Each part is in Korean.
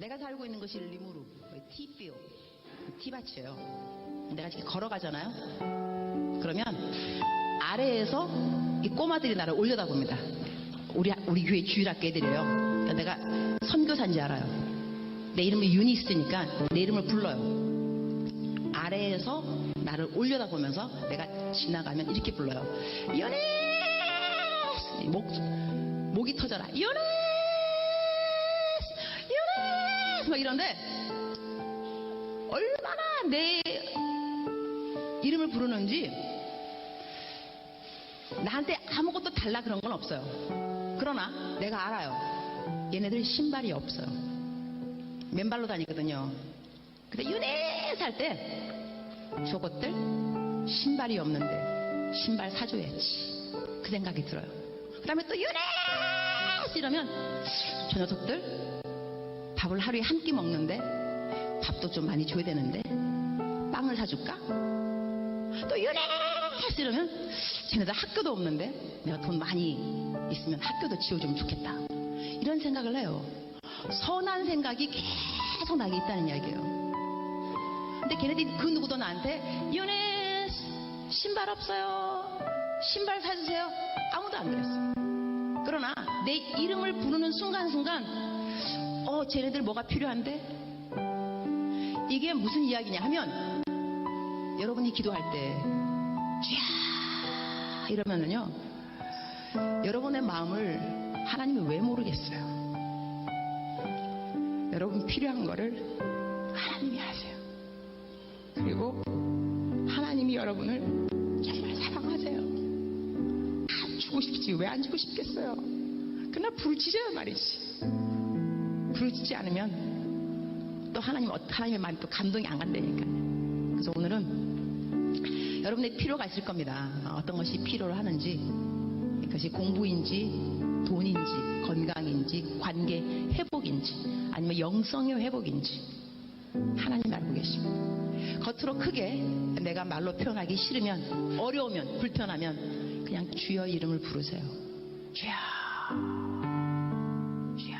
내가 살고 있는 것이 리무르, 티비오, 티밭이에요. 내가 이렇게 걸어가잖아요. 그러면 아래에서 이 꼬마들이 나를 올려다봅니다. 우리 교회 주일학교 애들이에요. 그러니까 내가 선교사인지 알아요. 내 이름이 유니스니까 내 이름을 불러요. 아래에서 나를 올려다보면서 내가 지나가면 이렇게 불러요. 유니스! 목이 터져라. 유니스! 유니스! 막 이런데 얼마나 내 이름을 부르는지 나한테 아무것도 달라 그런 건 없어요. 그러나 내가 알아요. 얘네들 신발이 없어요. 맨발로 다니거든요. 근데 유니스 할 때 저것들 신발이 없는데 신발 사줘야지 그 생각이 들어요. 그 다음에 또 유니스 이러면 저 녀석들 밥을 하루에 한 끼 먹는데 밥도 좀 많이 줘야 되는데 빵을 사줄까? 또 유니스 이러면 쟤네들 학교도 없는데 내가 돈 많이 있으면 학교도 지어주면 좋겠다. 이런 생각을 해요. 선한 생각이 계속 나게 있다는 이야기예요. 근데 걔네들이 그 누구도 나한테 유니스 신발 없어요, 신발 사주세요, 아무도 안 그랬어요. 그러나 내 이름을 부르는 순간순간 쟤네들 뭐가 필요한데? 이게 무슨 이야기냐 하면 여러분이 기도할 때 쥐야 이러면은요, 여러분의 마음을 하나님이 왜 모르겠어요. 여러분 필요한 거를 하나님이 아세요. 그리고 하나님이 여러분을 정말 사랑하세요. 안 주고 싶지 왜 안 주고 싶겠어요. 그러나 부르짖어요 말이지. 부르짖지 않으면 또 하나님의 마음이 또 감동이 안 간다니까. 그래서 오늘은 여러분의 필요가 있을 겁니다. 어떤 것이 필요로 하는지, 그것이 공부인지 돈인지 건강인지 관계 회복인지 아니면 영성의 회복인지 하나님 알고 계십니다. 겉으로 크게 내가 말로 표현하기 싫으면, 어려우면, 불편하면 그냥 주여 이름을 부르세요. 주여, 주여.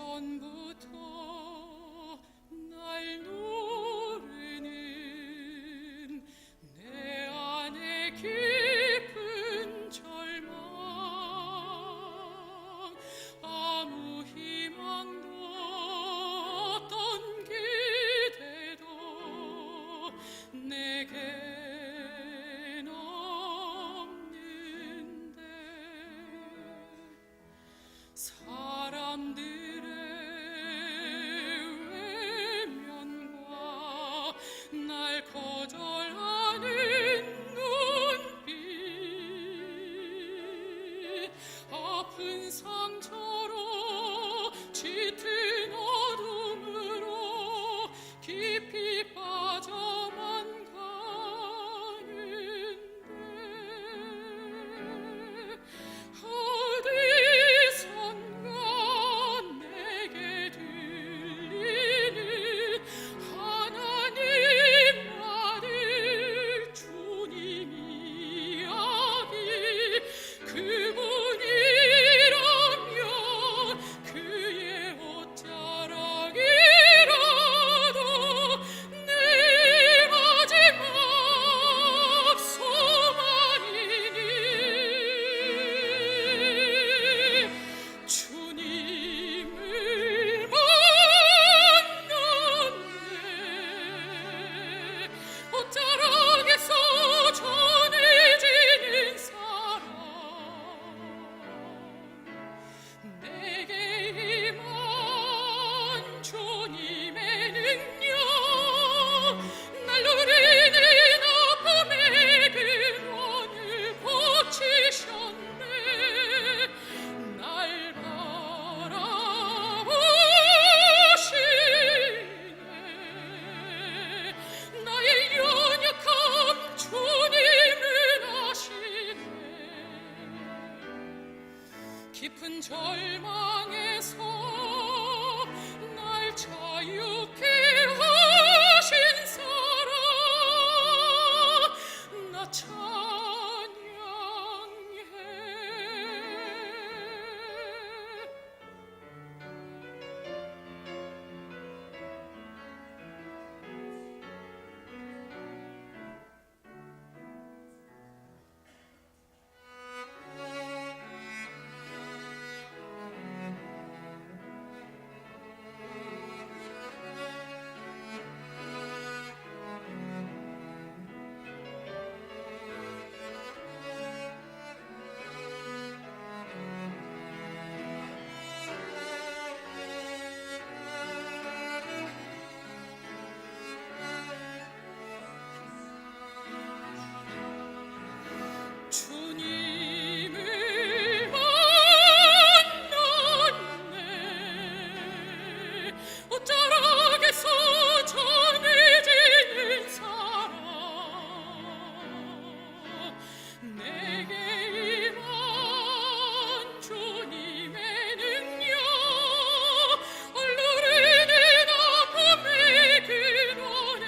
오래전부터 날 노르는 내 안에 깊은 절망, 아무 희망도 어떤 기대도 내겐 없는데 사람들의 외면과 날 거절하는 눈빛, 아픈 상처로 짙은 어둠으로 깊이 빠져만 가 깊은 절망에서 날 자유케 하신 사랑 나 찬양해. 주님을 만났네. 옷자락에서 전해지는 사랑 내게 임한 주님의 능력 얼루르는 아픔의 근원을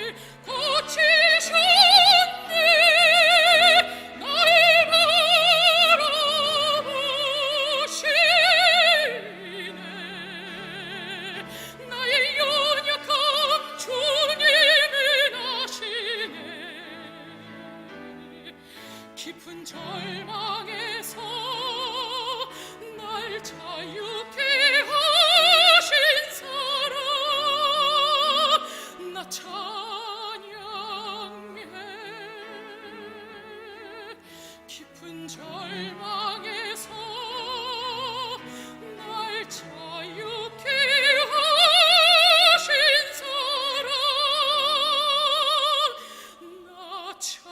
고치셨네. 나를 바라보시네. 나의 연약함 주님은 아시네. 깊은 절망에서 날 자유케 하신 사랑 나 찬양해. 깊은 절망에서 날 자유케 하신 사랑 나 찬양해.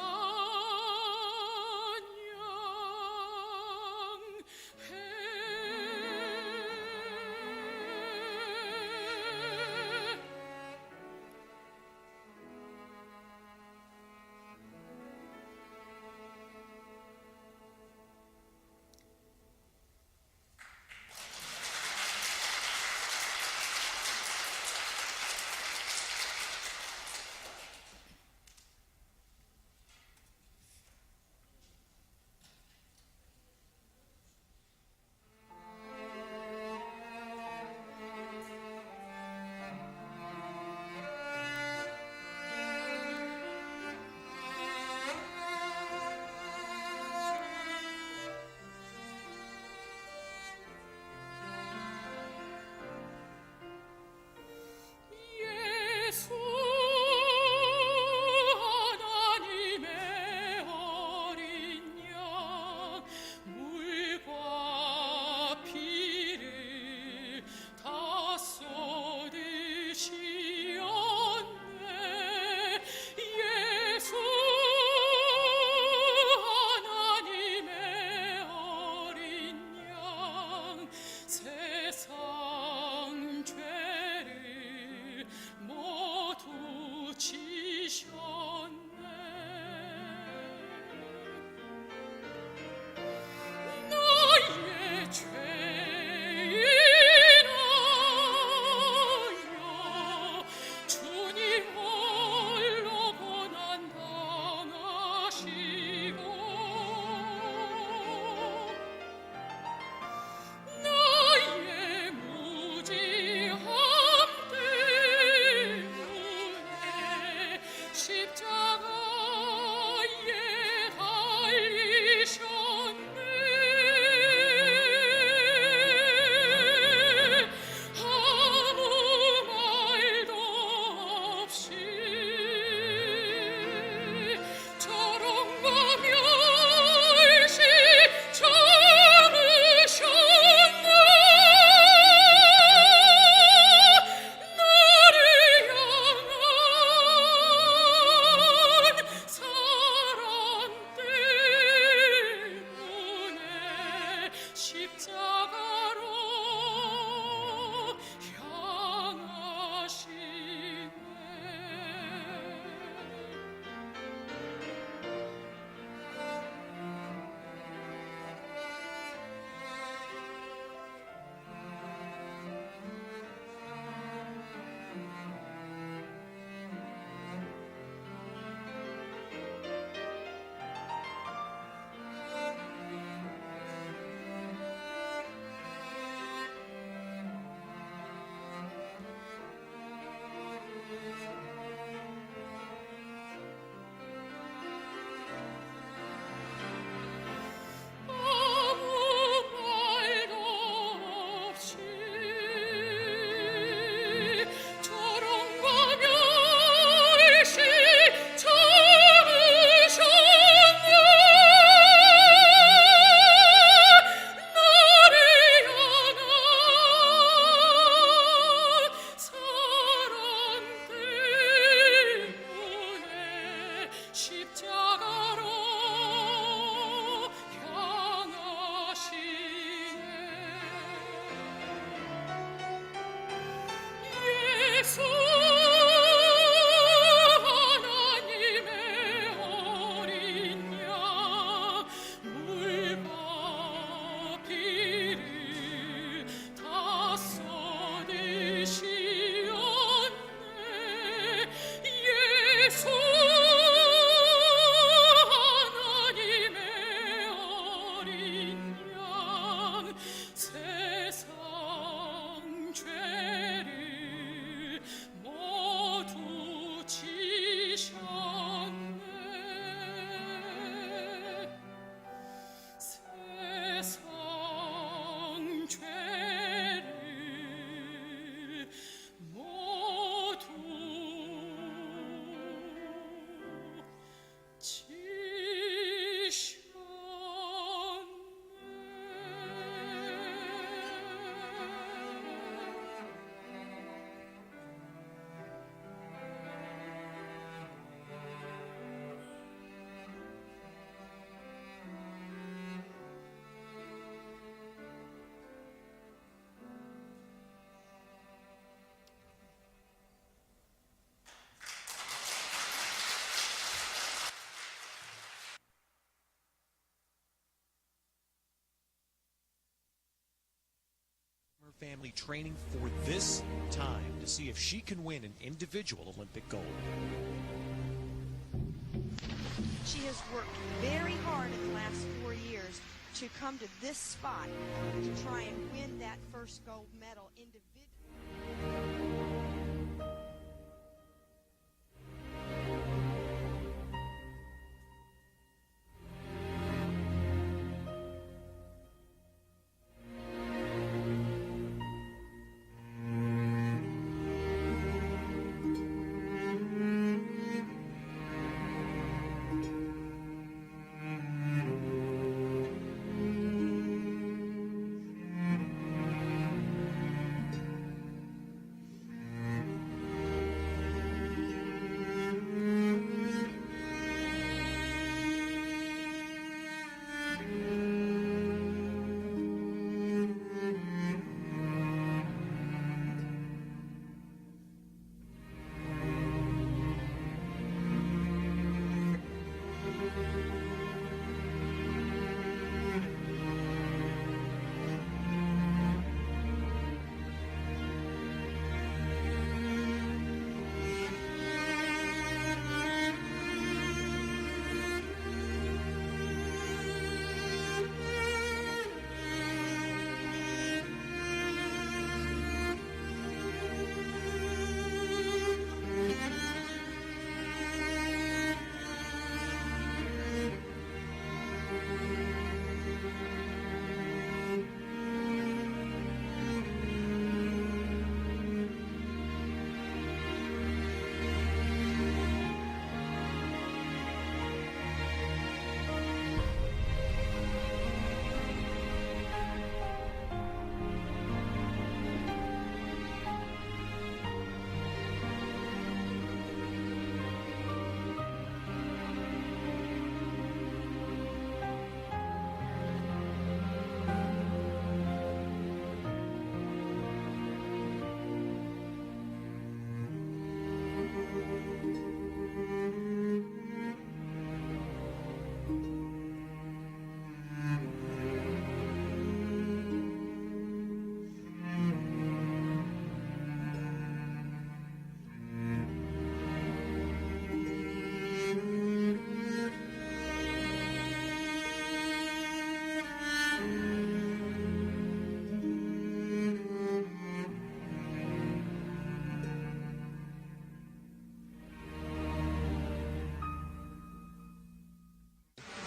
family training for this time to see if she can win an individual Olympic gold. She has worked very hard in the last 4 years to come to this spot to try and win that first gold medal individually.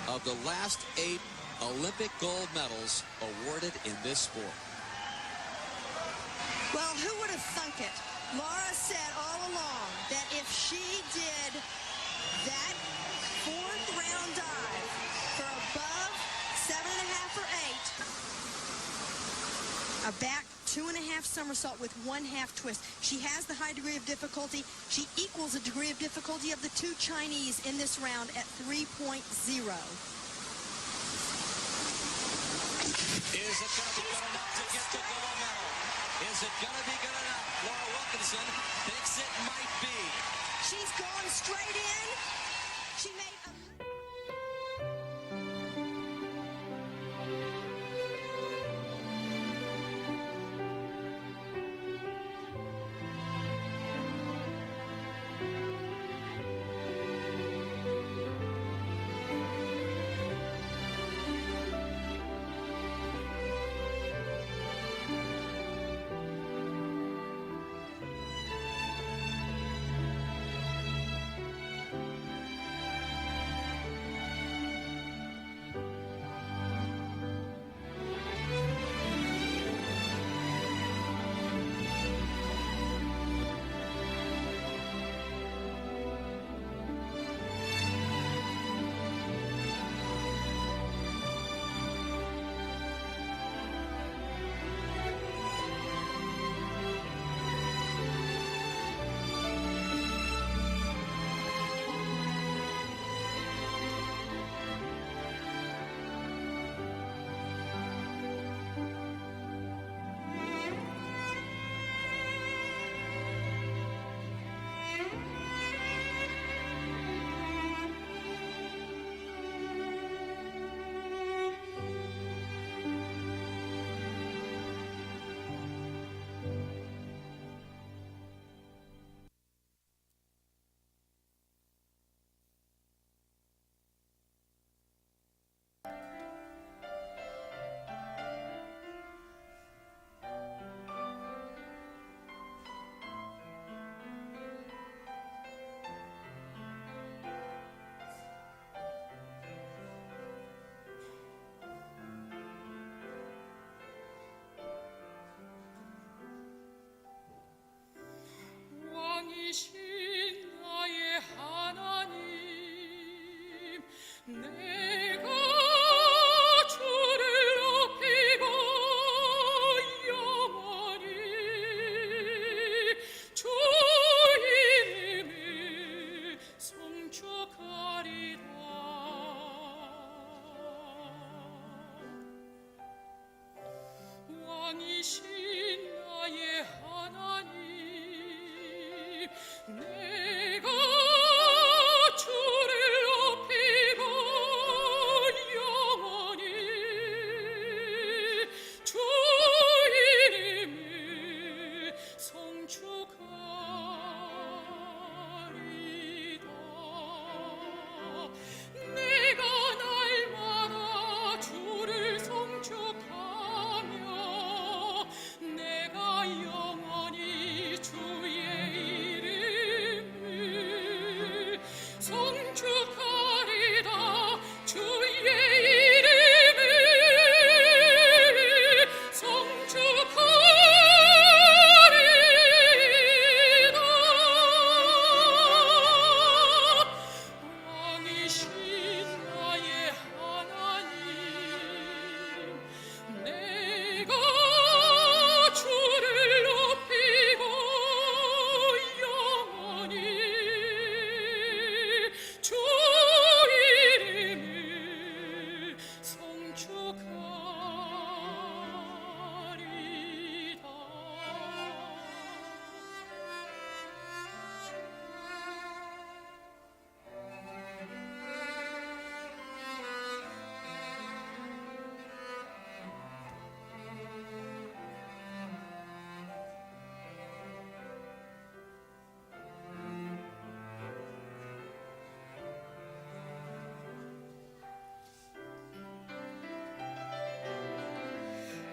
Of the last 8 Olympic gold medals awarded in this sport. Well, who would have thunk it? Laura said all along that if she did that fourth round dive for above 7.5 or 8, a back 2.5 somersault with 1/2 twist. She has the high degree of difficulty. She equals the degree of difficulty of the 2 Chinese in this round at 3.0. Is it going to be good enough to get the gold medal? Is it going to be good enough? Laura Wilkinson thinks it might be. She's gone straight in. She made a... 내가 주를 높이고 영원히 주 이름을 송축하리라. 왕이신 나의 하나님, 내가 주를 높이고 영원히 주 이름을 송축하리다. 내가 날마다 주를 송축하며 내가 영원히 주의 이름을 송축하리다. 주의 이름을 송축하리다. 왕이신 나의 하나님, 내가 주를 높이고 영원히 주 이름을 송축하리다.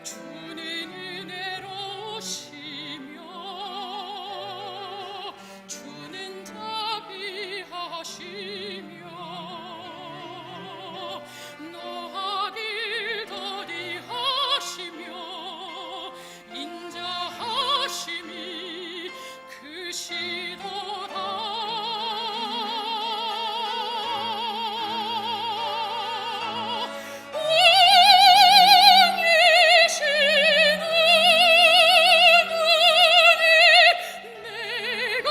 주는 은혜로우시며 주는 자비하시며 노하길 더디하시며 인자하심이 크시도다. 내가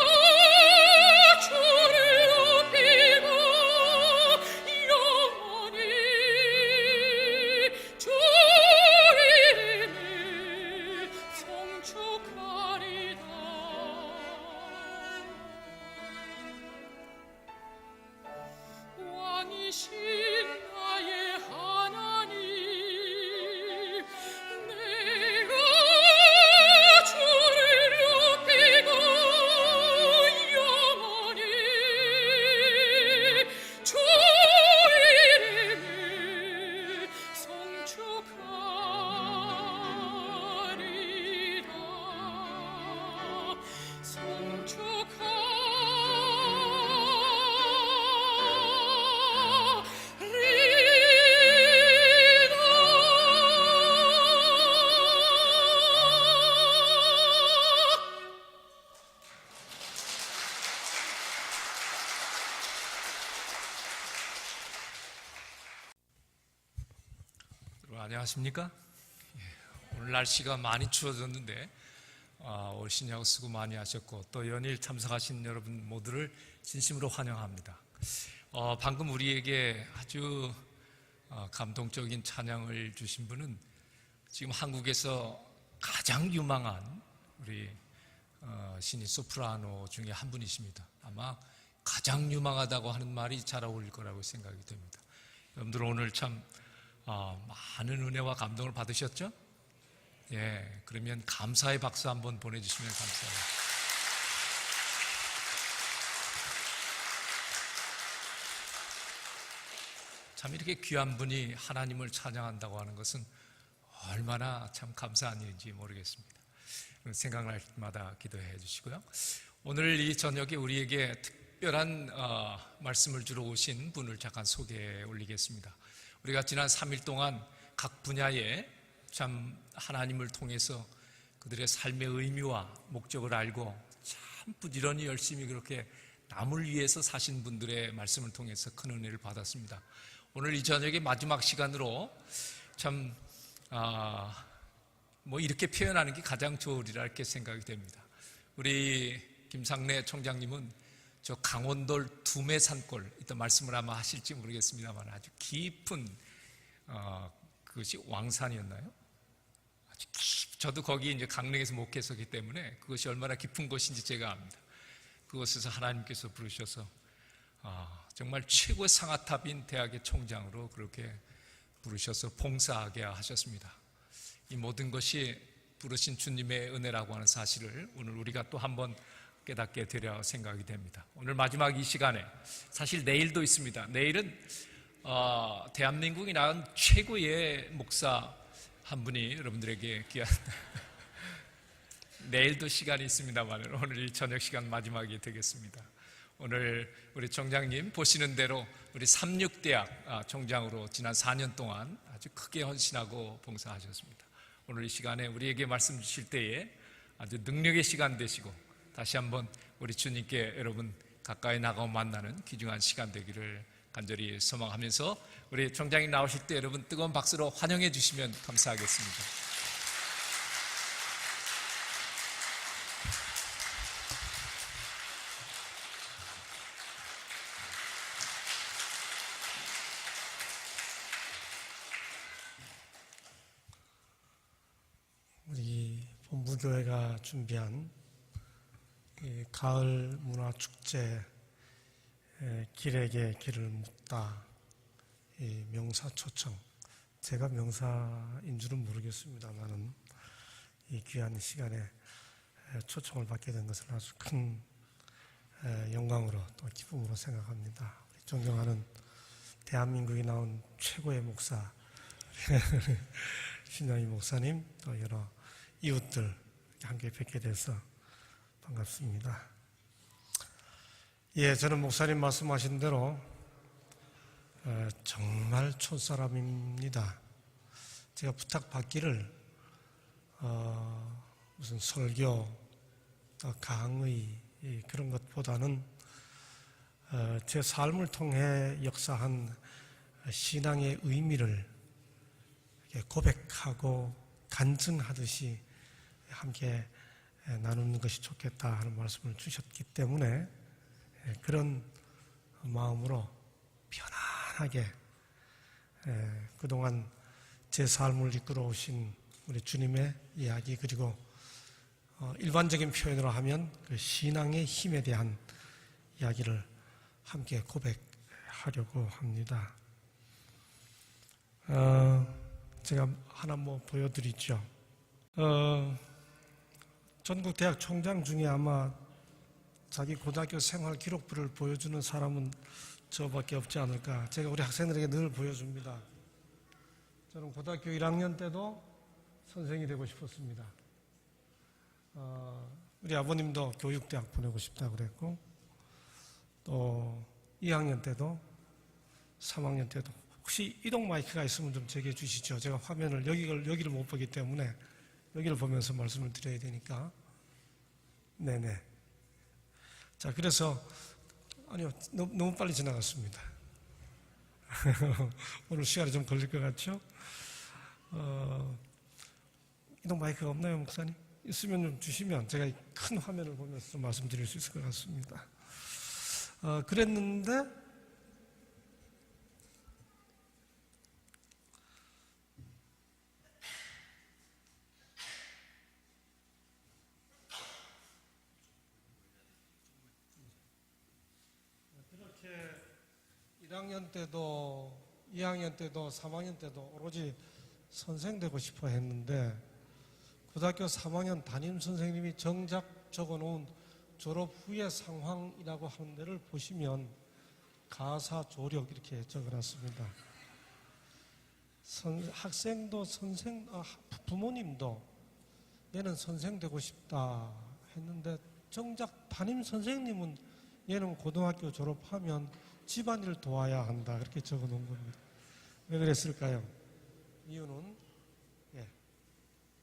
주를 높이고 영원히 주 이름을 송축하리다. 왕이신 나의 하나님, 내가 주를 높이고 영원히 주 이름을 송축하리다. 여러분 안녕하십니까? 오늘 날씨가 많이 추워졌는데 오시냐고 수고 많이 하셨고 또 연일 참석하신 여러분 모두를 진심으로 환영합니다. 방금 우리에게 아주 감동적인 찬양을 주신 분은 지금 한국에서 가장 유망한 우리 신인 소프라노 중에 한 분이십니다. 아마 가장 유망하다고 하는 말이 잘 어울릴 거라고 생각이 됩니다. 여러분들 오늘 참 많은 은혜와 감동을 받으셨죠? 예, 그러면 감사의 박수 한번 보내주시면 감사해요. 참 이렇게 귀한 분이 하나님을 찬양한다고 하는 것은 얼마나 참 감사한 일인지 모르겠습니다. 생각날 때마다 기도해 주시고요. 오늘 이 저녁에 우리에게 특별한 말씀을 주러 오신 분을 잠깐 소개해 올리겠습니다. 우리가 지난 3일 동안 각 분야에 참 하나님을 통해서 그들의 삶의 의미와 목적을 알고 참 부지런히 열심히 그렇게 남을 위해서 사신 분들의 말씀을 통해서 큰 은혜를 받았습니다. 오늘 이 저녁의 마지막 시간으로 참 이렇게 표현하는 게 가장 좋으리라 이렇게 생각이 됩니다. 우리 김상래 총장님은 저 강원도 두메산골 이따 말씀을 아마 하실지 모르겠습니다만 아주 깊은 그것이 왕산이었나요? 아주 저도 거기 이제 강릉에서 목회했었기 때문에 그것이 얼마나 깊은 곳인지 제가 압니다. 그곳에서 하나님께서 부르셔서 정말 최고의 상아탑인 대학의 총장으로 그렇게 부르셔서 봉사하게 하셨습니다. 이 모든 것이 부르신 주님의 은혜라고 하는 사실을 오늘 우리가 또 한번 깨닫게 되려 생각이 됩니다. 오늘 마지막 이 시간에 사실 내일도 있습니다. 내일은 대한민국이 낳은 최고의 목사 한 분이 여러분들에게 귀한 내일도 시간이 있습니다만 오늘 이 저녁 시간 마지막이 되겠습니다. 오늘 우리 총장님 보시는 대로 우리 삼육대학 총장으로 지난 4년 동안 아주 크게 헌신하고 봉사하셨습니다. 오늘 이 시간에 우리에게 말씀 주실 때에 아주 능력의 시간 되시고 다시 한번 우리 주님께 여러분 가까이 나가고 만나는 귀중한 시간 되기를 간절히 소망하면서 우리 총장님 나오실 때 여러분 뜨거운 박수로 환영해 주시면 감사하겠습니다. 우리 본부교회가 준비한 이 가을 문화 축제 길에게 길을 묻다 이 명사 초청, 제가 명사인 줄은 모르겠습니다만은 이 귀한 시간에 초청을 받게 된 것은 아주 큰 영광으로 또 기쁨으로 생각합니다. 존경하는 대한민국이 나온 최고의 목사 신영희 목사님, 또 여러 이웃들 함께 뵙게 돼서 반갑습니다. 예, 저는 목사님 말씀하신 대로 정말 촌사람입니다. 제가 부탁받기를 무슨 설교, 강의 그런 것보다는 제 삶을 통해 역사한 신앙의 의미를 고백하고 간증하듯이 함께 나누는 것이 좋겠다 하는 말씀을 주셨기 때문에 그런 마음으로 편안하게 그동안 제 삶을 이끌어 오신 우리 주님의 이야기, 그리고 일반적인 표현으로 하면 그 신앙의 힘에 대한 이야기를 함께 고백하려고 합니다. 제가 하나 보여드리죠. 전국 대학 총장 중에 아마 자기 고등학교 생활 기록부를 보여주는 사람은 저밖에 없지 않을까. 제가 우리 학생들에게 늘 보여줍니다. 저는 고등학교 1학년 때도 선생이 되고 싶었습니다. 우리 아버님도 교육대학 보내고 싶다고 그랬고, 또 2학년 때도 3학년 때도. 혹시 이동 마이크가 있으면 좀 제게 주시죠. 제가 화면을 여기를 못 보기 때문에 여기를 보면서 말씀을 드려야 되니까. 네네. 자, 그래서 아니요, 너무 빨리 지나갔습니다. 오늘 시간이 좀 걸릴 것 같죠? 이동 마이크가 없나요, 목사님? 있으면 좀 주시면 제가 큰 화면을 보면서 좀 말씀드릴 수 있을 것 같습니다. 그랬는데 그렇게 1학년 때도 2학년 때도 3학년 때도 오로지 선생 되고 싶어 했는데 고등학교 3학년 담임 선생님이 정작 적어놓은 졸업 후의 상황이라고 하는 데를 보시면 가사 조력 이렇게 적어놨습니다. 학생도 부모님도 얘는 선생 되고 싶다 했는데 정작 담임 선생님은 얘는 고등학교 졸업하면 집안일 도와야 한다 그렇게 적어놓은 겁니다. 왜 그랬을까요? 이유는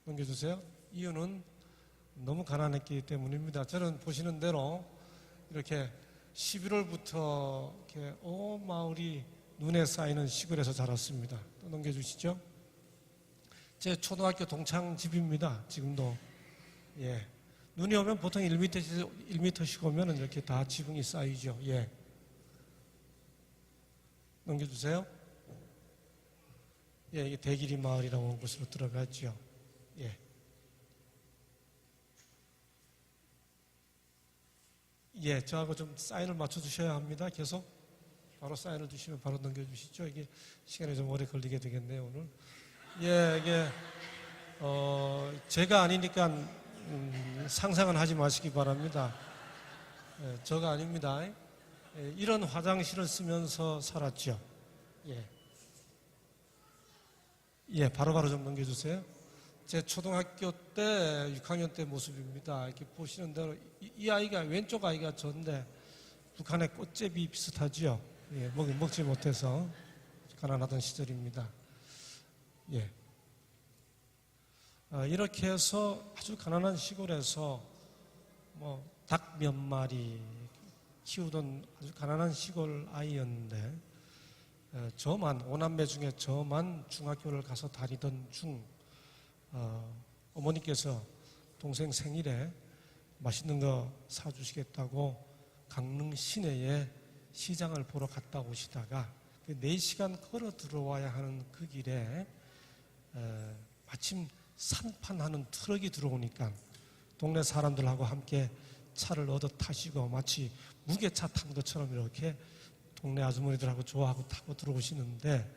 넘겨주세요. 이유는 너무 가난했기 때문입니다. 저는 보시는 대로 이렇게 11월부터 이렇게 온 마을이 눈에 쌓이는 시골에서 자랐습니다. 또 넘겨주시죠. 제 초등학교 동창 집입니다. 지금도. 예. 눈이 오면 보통 1m씩 오면 이렇게 다 지붕이 쌓이죠. 예. 넘겨주세요. 예, 이게 대길이 마을이라고 하는 곳으로 들어갔죠. 예. 예, 저하고 좀 사인을 맞춰주셔야 합니다. 계속. 바로 사인을 주시면 바로 넘겨주시죠. 이게 시간이 좀 오래 걸리게 되겠네요, 오늘. 예, 이게, 제가 아니니까, 상상은 하지 마시기 바랍니다. 예, 저가 아닙니다. 예, 이런 화장실을 쓰면서 살았죠. 예. 예, 바로바로 좀 넘겨주세요. 제 초등학교 때, 6학년 때 모습입니다. 이렇게 보시는 대로, 이 아이가, 왼쪽 아이가 저인데, 북한의 꽃제비 비슷하지요. 예, 먹지 못해서 가난하던 시절입니다. 예. 이렇게 해서 아주 가난한 시골에서 닭 몇 마리 키우던 아주 가난한 시골 아이였는데, 저만, 5남매 중에 저만 중학교를 가서 다니던 중, 어머니께서 동생 생일에 맛있는 거 사주시겠다고 강릉 시내에 시장을 보러 갔다 오시다가 4시간 걸어 들어와야 하는 그 길에 마침 산판하는 트럭이 들어오니까 동네 사람들하고 함께 차를 얻어 타시고 마치 무게차 탄 것처럼 이렇게 동네 아주머니들하고 좋아하고 타고 들어오시는데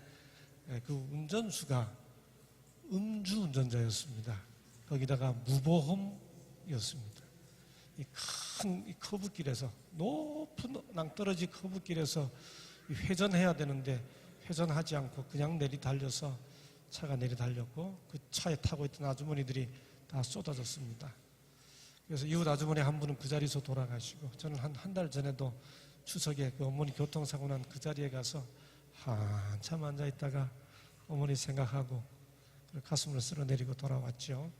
그 운전수가 음주 운전자였습니다. 거기다가 무보험이었습니다. 이 큰 커브길에서 높은 낭떠러지 커브길에서 회전해야 되는데 회전하지 않고 그냥 내리달려서 차가 내리달렸고 그 차에 타고 있던 아주머니들이 다 쏟아졌습니다. 그래서 이웃 아주머니 한 분은 그 자리에서 돌아가시고 저는 한 달 전에도 추석에 그 어머니 교통사고 난 그 자리에 가서 한참 앉아있다가 어머니 생각하고 가슴을 쓸어내리고 돌아왔죠.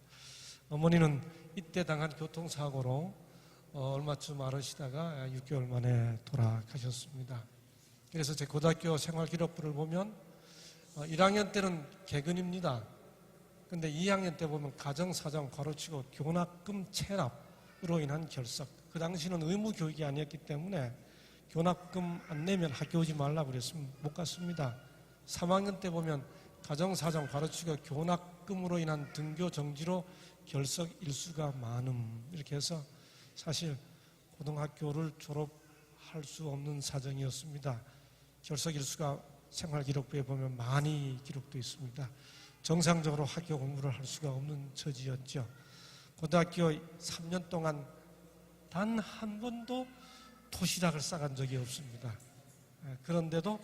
어머니는 이때 당한 교통사고로 얼마쯤 앓으시다가 6개월 만에 돌아가셨습니다. 그래서 제 고등학교 생활기록부를 보면 1학년 때는 개근입니다. 근데 2학년 때 보면 가정사정 괄호치고 교납금 체납으로 인한 결석. 그 당시는 의무교육이 아니었기 때문에 교납금 안 내면 학교 오지 말라고 그랬으면 못 갔습니다. 3학년 때 보면 가정사정 괄호치고 교납금으로 인한 등교 정지로 결석 일수가 많음. 이렇게 해서 사실 고등학교를 졸업할 수 없는 사정이었습니다. 결석 일수가 생활기록부에 보면 많이 기록되어 있습니다. 정상적으로 학교 공부를 할 수가 없는 처지였죠. 고등학교 3년 동안 단 한 번도 도시락을 싸간 적이 없습니다. 그런데도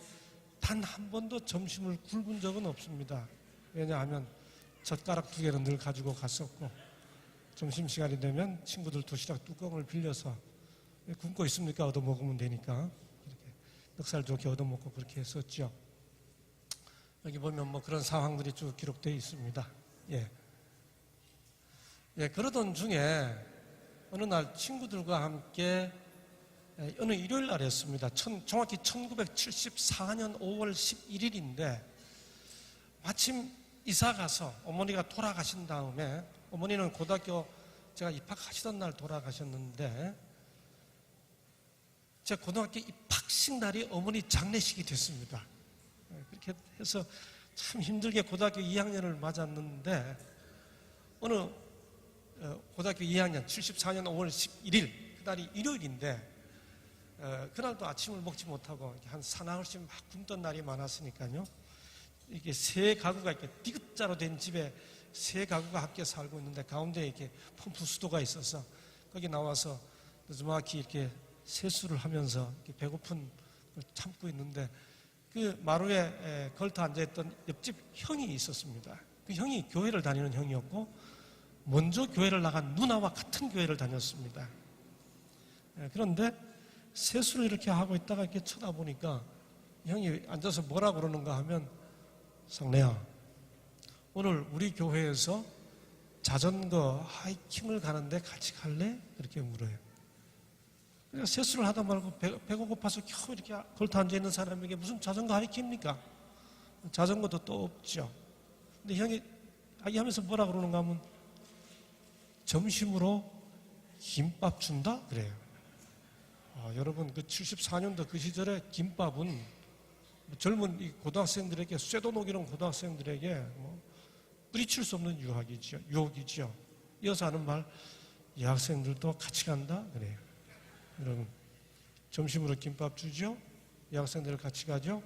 단 한 번도 점심을 굶은 적은 없습니다. 왜냐하면 젓가락 2개는 늘 가지고 갔었고 점심시간이 되면 친구들 도시락 뚜껑을 빌려서 굶고 있습니까? 얻어먹으면 되니까 이렇게 넉살 좋게 얻어먹고 그렇게 했었죠. 여기 보면 그런 상황들이 쭉 기록되어 있습니다. 예. 예, 그러던 중에 어느 날 친구들과 함께 어느 일요일 날이었습니다. 정확히 1974년 5월 11일인데 마침 이사 가서 어머니가 돌아가신 다음에 어머니는 고등학교 제가 입학하시던 날 돌아가셨는데 제 고등학교 입학식 날이 어머니 장례식이 됐습니다. 그렇게 해서 참 힘들게 고등학교 2학년을 맞았는데 어느 고등학교 2학년 74년 5월 11일 그날이 일요일인데 그날도 아침을 먹지 못하고 한 사나흘씩 막 굶던 날이 많았으니까요. 이게 세 가구가 이렇게 디귿자로 된 집에 세 가구가 함께 살고 있는데 가운데 이렇게 펌프 수도가 있어서 거기 나와서 조그맣게 이렇게 세수를 하면서 이렇게 배고픈 걸 참고 있는데 그 마루에 걸터 앉아있던 옆집 형이 있었습니다. 그 형이 교회를 다니는 형이었고 먼저 교회를 나간 누나와 같은 교회를 다녔습니다. 그런데 세수를 이렇게 하고 있다가 이렇게 쳐다보니까 형이 앉아서 뭐라 그러는가 하면 상래야, 오늘 우리 교회에서 자전거 하이킹을 가는데 같이 갈래? 그렇게 물어요. 그러니까 세수를 하다 말고 배가 고파서 겨우 이렇게 걸터 앉아있는 사람에게 무슨 자전거 가르칩니까? 자전거도 또 없죠. 근데 형이 하면서 뭐라 그러는가 하면 점심으로 김밥 준다? 그래요. 여러분 그 74년도 그 시절에 김밥은 젊은 이 고등학생들에게 쇠도 녹이는 고등학생들에게 뿌리칠 수 없는 유혹이죠. 이어서 하는 말, 여학생들도 같이 간다? 그래요. 여러분, 점심으로 김밥 주죠? 여학생들 같이 가죠?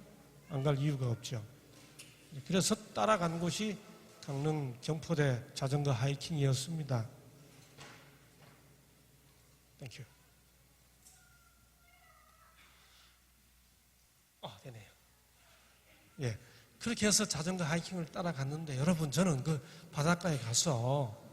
안 갈 이유가 없죠. 그래서 따라간 곳이 강릉 경포대 자전거 하이킹이었습니다. 땡큐. 되네요. 예. 그렇게 해서 자전거 하이킹을 따라갔는데, 여러분, 저는 그 바닷가에 가서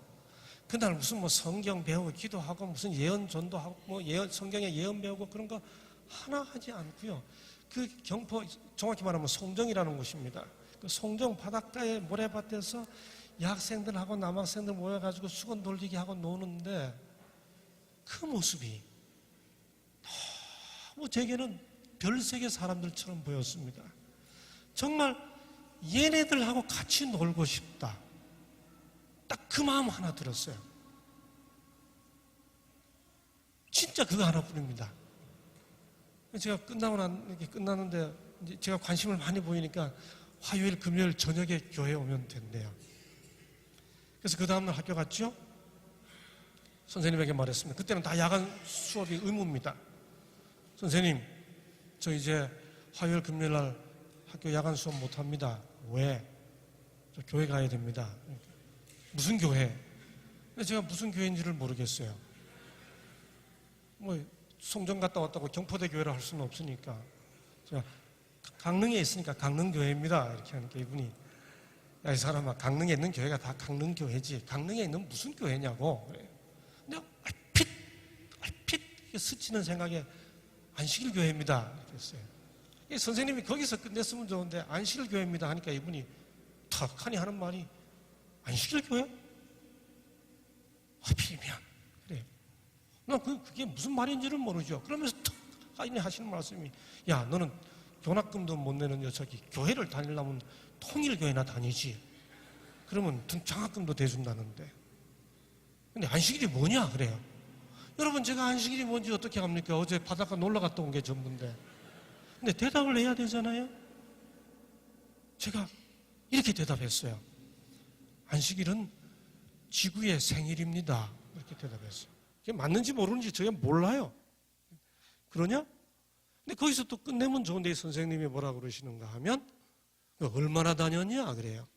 그날 무슨 성경 배우고 기도하고 무슨 예언 전도하고 성경의 예언 배우고 그런 거 하나 하지 않고요. 그 경포, 정확히 말하면 송정이라는 곳입니다. 그 송정 바닷가의 모래밭에서 여학생들하고 남학생들 모여가지고 수건 돌리기 하고 노는데 그 모습이 너무 제게는 별세계 사람들처럼 보였습니다. 정말 얘네들하고 같이 놀고 싶다. 딱 그 마음 하나 들었어요. 진짜 그거 하나뿐입니다. 제가 이렇게 끝나는데 이제 제가 관심을 많이 보이니까 화요일, 금요일 저녁에 교회에 오면 된대요. 그래서 그 다음날 학교 갔죠? 선생님에게 말했습니다. 그때는 다 야간 수업이 의무입니다. 선생님, 저 이제 화요일, 금요일 날 학교 야간 수업 못 합니다. 왜? 저 교회 가야 됩니다. 무슨 교회? 근데 제가 무슨 교회인지를 모르겠어요. 송정 갔다 왔다고 경포대 교회를 할 수는 없으니까. 제가 강릉에 있으니까 강릉교회입니다. 이렇게 하니까 이분이, 야, 이 사람아, 강릉에 있는 교회가 다 강릉교회지. 강릉에 있는 무슨 교회냐고. 그래요. 근데 얼핏 스치는 생각에 안식일 교회입니다. 이렇게 했어요. 선생님이 거기서 끝냈으면 좋은데 안식일 교회입니다 하니까 이분이 턱하니 하는 말이 안식일 교회? 하필이면. 그래요. 난 그게 무슨 말인지를 모르죠. 그러면서 턱하니 하시는 말씀이, 야, 너는 교납금도 못 내는 녀석이 교회를 다니려면 통일교회나 다니지. 그러면 장학금도 대준다는데. 근데 안식일이 뭐냐? 그래요. 여러분, 제가 안식일이 뭔지 어떻게 합니까? 어제 바닷가 놀러 갔다 온 게 전부인데. 근데 대답을 해야 되잖아요? 제가 이렇게 대답했어요. 안식일은 지구의 생일입니다. 이렇게 대답했어요. 그게 맞는지 모르는지 제가 몰라요. 그러냐? 근데 거기서 또 끝내면 좋은데 이 선생님이 뭐라 그러시는가 하면 얼마나 다녔냐? 그래요.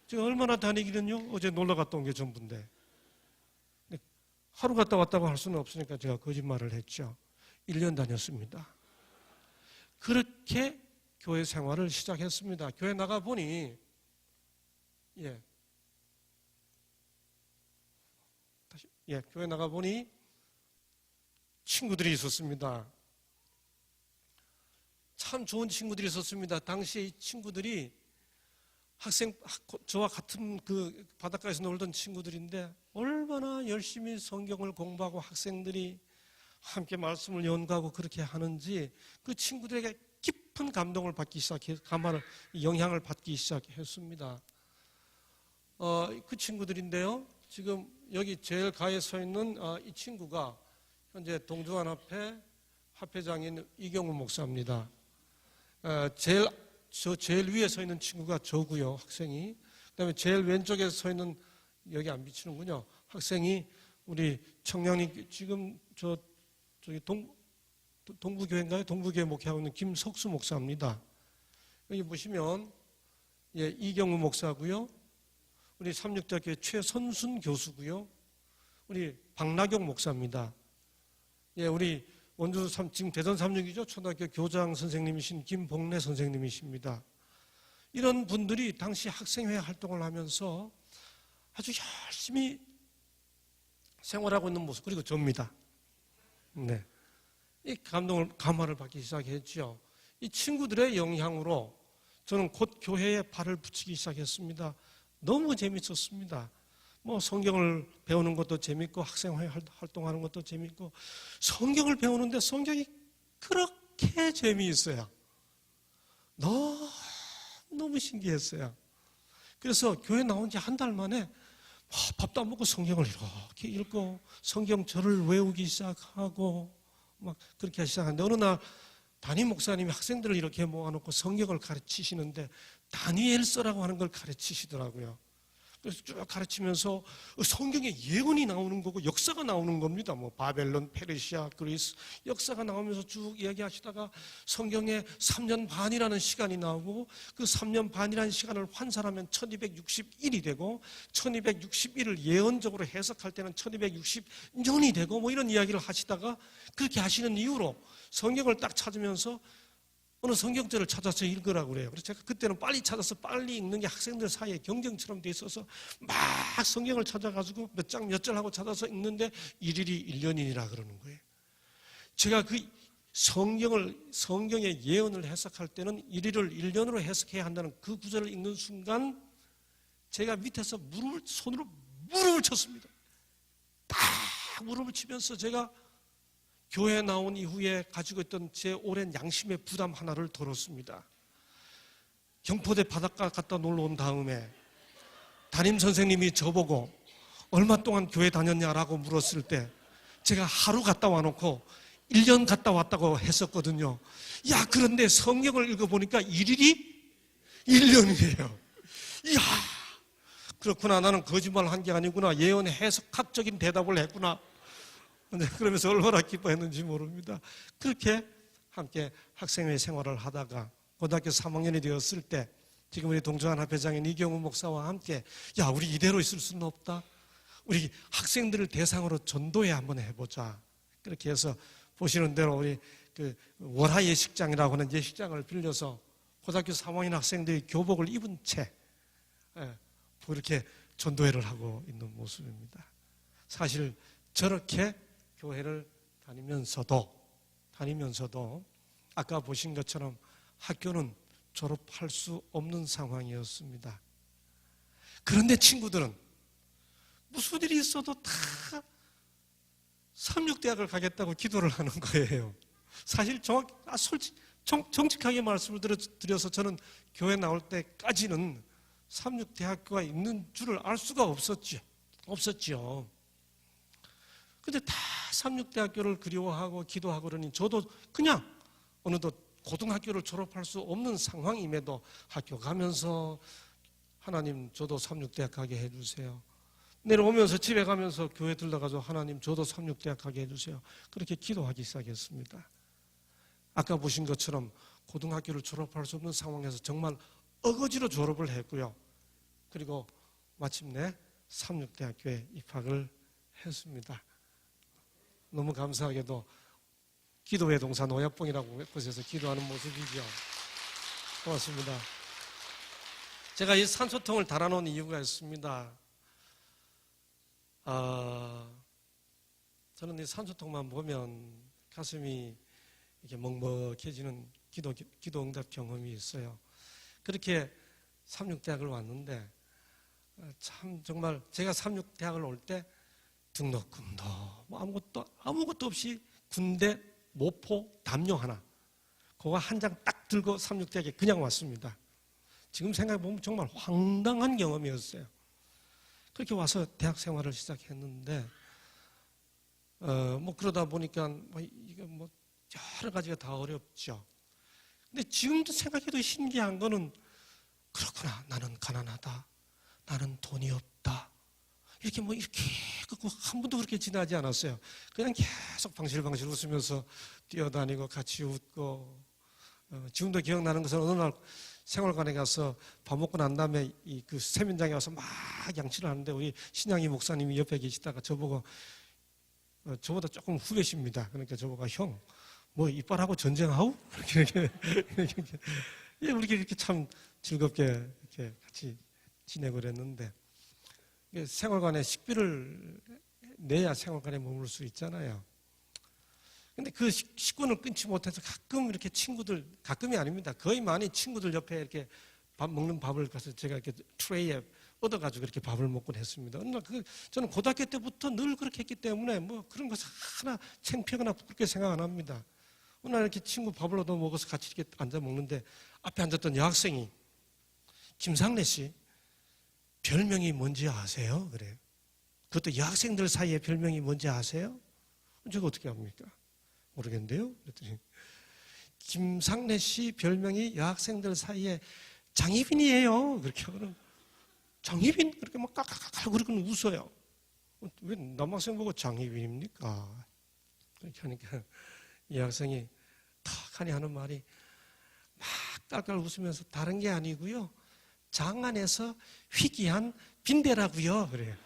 제가 얼마나 다니기는요? 어제 놀러 갔다 온 게 전부인데. 하루 갔다 왔다고 할 수는 없으니까 제가 거짓말을 했죠. 1년 다녔습니다. 그렇게 교회 생활을 시작했습니다. 교회 나가보니, 교회 나가보니 친구들이 있었습니다. 참 좋은 친구들이 있었습니다. 당시에 이 친구들이 저와 같은 그 바닷가에서 놀던 친구들인데 얼마나 열심히 성경을 공부하고 학생들이 함께 말씀을 연구하고 그렇게 하는지 그 친구들에게 깊은 감동을 받기 영향을 받기 시작했습니다. 그 친구들인데요. 지금 여기 제일 가에 서 있는 이 친구가 현재 동주환합회 합회장인 이경우 목사입니다. 제일 위에 서 있는 친구가 저고요, 학생이. 그다음에 제일 왼쪽에 서 있는, 여기 안 비치는군요. 학생이 우리 청량리 지금 저기 동부교회인가요? 동부교회 목회하고 있는 김석수 목사입니다. 여기 보시면 이경우 목사고요. 우리 삼육대학교 최선순 교수고요. 우리 박나경 목사입니다. 우리 원주 지금 대전 삼육이죠. 초등학교 교장 선생님이신 김복래 선생님이십니다. 이런 분들이 당시 학생회 활동을 하면서 아주 열심히 생활하고 있는 모습, 그리고 접니다. 네. 이 감화를 받기 시작했죠. 이 친구들의 영향으로 저는 곧 교회에 발을 붙이기 시작했습니다. 너무 재밌었습니다. 뭐 성경을 배우는 것도 재밌고 학생회 활동하는 것도 재밌고 성경을 배우는데 성경이 그렇게 재미있어요. 너무 신기했어요. 그래서 교회 나온 지 한 달 만에 밥도 안 먹고 성경을 이렇게 읽고 성경절을 외우기 시작하고 막 그렇게 시작하는데 어느 날 담임 목사님이 학생들을 이렇게 모아놓고 성경을 가르치시는데 다니엘서라고 하는 걸 가르치시더라고요. 그래서 쭉 가르치면서 성경에 예언이 나오는 거고 역사가 나오는 겁니다. 뭐 바벨론, 페르시아, 그리스 역사가 나오면서 쭉 이야기하시다가 성경에 3년 반이라는 시간이 나오고 그 3년 반이라는 시간을 환산하면 1261이 되고 1261을 예언적으로 해석할 때는 1260년이 되고 뭐 이런 이야기를 하시다가 그렇게 하시는 이유로 성경을 딱 찾으면서 어느 성경절을 찾아서 읽으라고 그래요. 그래서 제가 그때는 빨리 찾아서 빨리 읽는 게 학생들 사이에 경쟁처럼 돼 있어서 막 성경을 찾아가지고 몇 장 몇 절 하고 찾아서 읽는데 일일이 1년이라 그러는 거예요. 제가 그 성경의 예언을 해석할 때는 일일을 1년으로 해석해야 한다는 그 구절을 읽는 순간 제가 밑에서 손으로 무릎을 쳤습니다. 딱 무릎을 치면서 제가 교회 나온 이후에 가지고 있던 제 오랜 양심의 부담 하나를 덜었습니다. 경포대 바닷가 갔다 놀러 온 다음에 담임 선생님이 저보고 얼마 동안 교회 다녔냐라고 물었을 때 제가 하루 갔다 와놓고 1년 갔다 왔다고 했었거든요. 야, 그런데 성경을 읽어보니까 일일이 1년이에요. 이야, 그렇구나. 나는 거짓말한 게 아니구나. 예언 해석학적인 대답을 했구나. 그러면서 얼마나 기뻐했는지 모릅니다. 그렇게 함께 학생회 생활을 하다가 고등학교 3학년이 되었을 때 지금 우리 동정한 합회장인 이경우 목사와 함께 야, 우리 이대로 있을 수는 없다. 우리 학생들을 대상으로 전도회 한번 해보자. 그렇게 해서 보시는 대로 우리 그 월하 예식장이라고 하는 예식장을 빌려서 고등학교 3학년 학생들이 교복을 입은 채 그렇게 전도회를 하고 있는 모습입니다. 사실 저렇게 교회를 다니면서도 아까 보신 것처럼 학교는 졸업할 수 없는 상황이었습니다. 그런데 친구들은 무슨 일이 있어도 다 삼육대학을 가겠다고 기도를 하는 거예요. 사실 정직하게 말씀을 드려서 저는 교회 나올 때까지는 삼육대학교가 있는 줄을 알 수가 없었죠. 근데 다 삼육대학교를 그리워하고 기도하고 그러니 저도 그냥 어느덧 고등학교를 졸업할 수 없는 상황임에도 학교 가면서 하나님 저도 삼육대학 가게 해주세요. 내려오면서 집에 가면서 교회 들러가서 하나님 저도 삼육대학 가게 해주세요. 그렇게 기도하기 시작했습니다. 아까 보신 것처럼 고등학교를 졸업할 수 없는 상황에서 정말 어거지로 졸업을 했고요. 그리고 마침내 삼육대학교에 입학을 했습니다. 너무 감사하게도 기도의 동산 오약봉이라고 곳에서 기도하는 모습이죠. 고맙습니다. 제가 이 산소통을 달아놓은 이유가 있습니다. 저는 이 산소통만 보면 가슴이 이렇게 먹먹해지는 기도 응답 경험이 있어요. 그렇게 삼육대학을 왔는데 참 정말 제가 삼육대학을 올 때 등록금도 뭐 아무것도 없이 군대 모포 담요 하나 그거 한 장 딱 들고 삼육대학에 그냥 왔습니다. 지금 생각해보면 정말 황당한 경험이었어요. 그렇게 와서 대학 생활을 시작했는데 뭐 그러다 보니까 이게 뭐 여러 가지가 다 어렵죠. 근데 지금도 생각해도 신기한 거는 그렇구나. 나는 가난하다. 나는 돈이 없다. 이렇게 한 번도 그렇게 지나지 않았어요. 그냥 계속 방실방실 웃으면서 뛰어다니고 같이 웃고 지금도 기억나는 것은 어느 날 생활관에 가서 밥 먹고 난 다음에 그 세면장에 와서 막 양치를 하는데 우리 신양희 목사님이 옆에 계시다가 저보고 저보다 조금 후배십니다. 그러니까 저보고 형, 뭐 이빨하고 전쟁하우? 이렇게 우리 이렇게 참 즐겁게 이렇게 같이 지내고 그랬는데 생활관에 식비를 내야 생활관에 머물 수 있잖아요. 근데 그 식권을 끊지 못해서 가끔 이렇게 친구들, 가끔이 아닙니다. 거의 많이 친구들 옆에 이렇게 밥 먹는 밥을 가서 제가 이렇게 트레이에 얻어가지고 이렇게 밥을 먹곤 했습니다. 저는 고등학교 때부터 늘 그렇게 했기 때문에 뭐 그런 거 하나 창피하거나 그렇게 생각 안 합니다. 어느 날 이렇게 친구 밥을 얻어 먹어서 같이 이렇게 앉아 먹는데 앞에 앉았던 여학생이 김상래 씨 별명이 뭔지 아세요? 그래요. 그것도 여학생들 사이에 별명이 뭔지 아세요? 제가 어떻게 합니까? 모르겠는데요. 그랬더니 김상래 씨 별명이 여학생들 사이에 장희빈이에요. 그렇게 하면 장희빈? 그렇게 막 깔깔깔 그렇게 웃어요. 왜 남학생 보고 장희빈입니까? 그렇게 하니까 이 학생이 턱하니 하는 말이 막 깔깔 웃으면서 다른 게 아니고요. 장안에서 희귀한 빈대라고요. 그래요.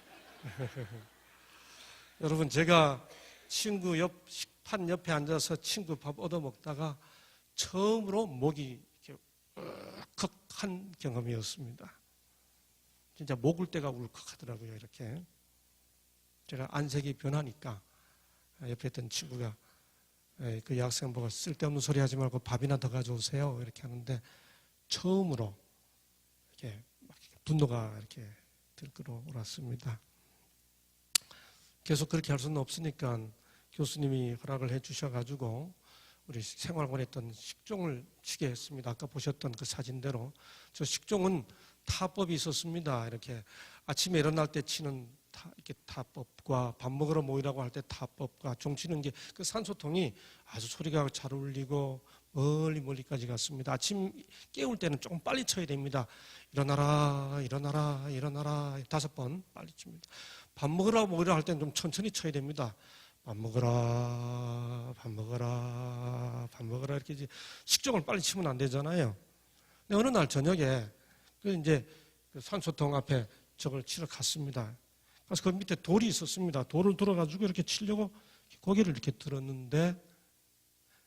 여러분 제가 친구 식판 옆에 앉아서 친구 밥 얻어 먹다가 처음으로 목이 이렇게 울컥한 경험이었습니다. 진짜 목을 때가 울컥하더라고요. 이렇게 제가 안색이 변하니까 옆에 있던 친구가 그 여학생 보고 쓸데없는 소리 하지 말고 밥이나 더 가져오세요. 이렇게 하는데 처음으로 이렇게 분노가 이렇게 들끓어올랐습니다. 계속 그렇게 할 수는 없으니까 교수님이 허락을 해주셔가지고 우리 생활관에 있던 식종을 치게 했습니다. 아까 보셨던 그 사진대로 저 식종은 타법이 있었습니다. 이렇게 아침에 일어날 때 치는 이렇게 타법과 밥 먹으러 모이라고 할 때 타법과 종 치는 게 그 산소통이 아주 소리가 잘 울리고 멀리까지 갔습니다. 아침 깨울 때는 조금 빨리 쳐야 됩니다. 일어나라, 일어나라, 일어나라 5번 빨리 칩니다. 밥 먹으라 모이라 할 때는 좀 천천히 쳐야 됩니다. 밥 먹어라, 밥 먹어라, 밥 먹어라 이렇게 이제 식종을 빨리 치면 안 되잖아요. 근데 어느 날 저녁에 이제 그 산소통 앞에 저걸 치러 갔습니다. 그래서 그 밑에 돌이 있었습니다. 돌을 들어가지고 이렇게 치려고 고개를 이렇게 들었는데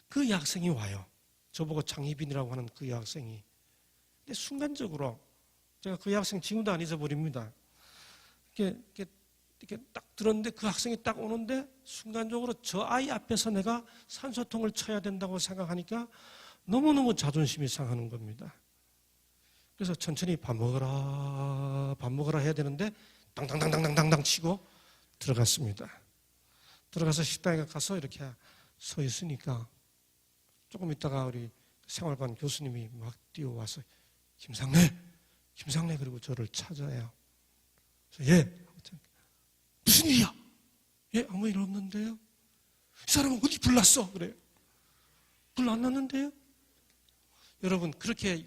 그 여학생이 와요. 저보고 장희빈이라고 하는 그 여학생이. 근데 순간적으로 제가 그 여학생 지금도 안 잊어버립니다. 이렇게 딱 들었는데 그 학생이 딱 오는데 순간적으로 저 아이 앞에서 내가 산소통을 쳐야 된다고 생각하니까 너무너무 자존심이 상하는 겁니다. 그래서 천천히 밥 먹어라 해야 되는데 당당당당당당 치고 들어갔습니다. 들어가서 식당에 가서 이렇게 서 있으니까 조금 있다가 우리 생활관 교수님이 막 뛰어와서 김상래 그리고 저를 찾아요. 그래서 예. 무슨 일이야? 예, 아무 일 없는데요. 이 사람은 어디 불났어? 그래요. 불 안 났는데요? 여러분 그렇게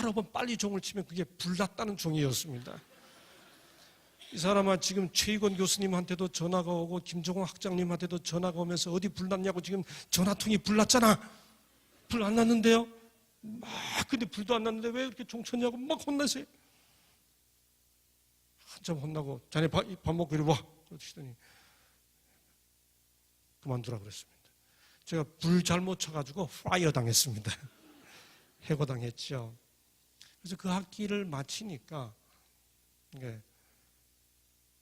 여러 번 빨리 종을 치면 그게 불났다는 종이었습니다. 이 사람은 지금 최희권 교수님한테도 전화가 오고 김종호 학장님한테도 전화가 오면서 어디 불났냐고 지금 전화통이 불났잖아. 불 안 났는데요? 근데 불도 안 났는데 왜 이렇게 종 쳤냐고 막 혼나세요. 한참 혼나고 자네 밥 먹고 이리 와. 그러시더니 그만두라 그랬습니다. 제가 불 잘못 쳐가지고 파이어 당했습니다. 해고당했죠. 그래서 그 학기를 마치니까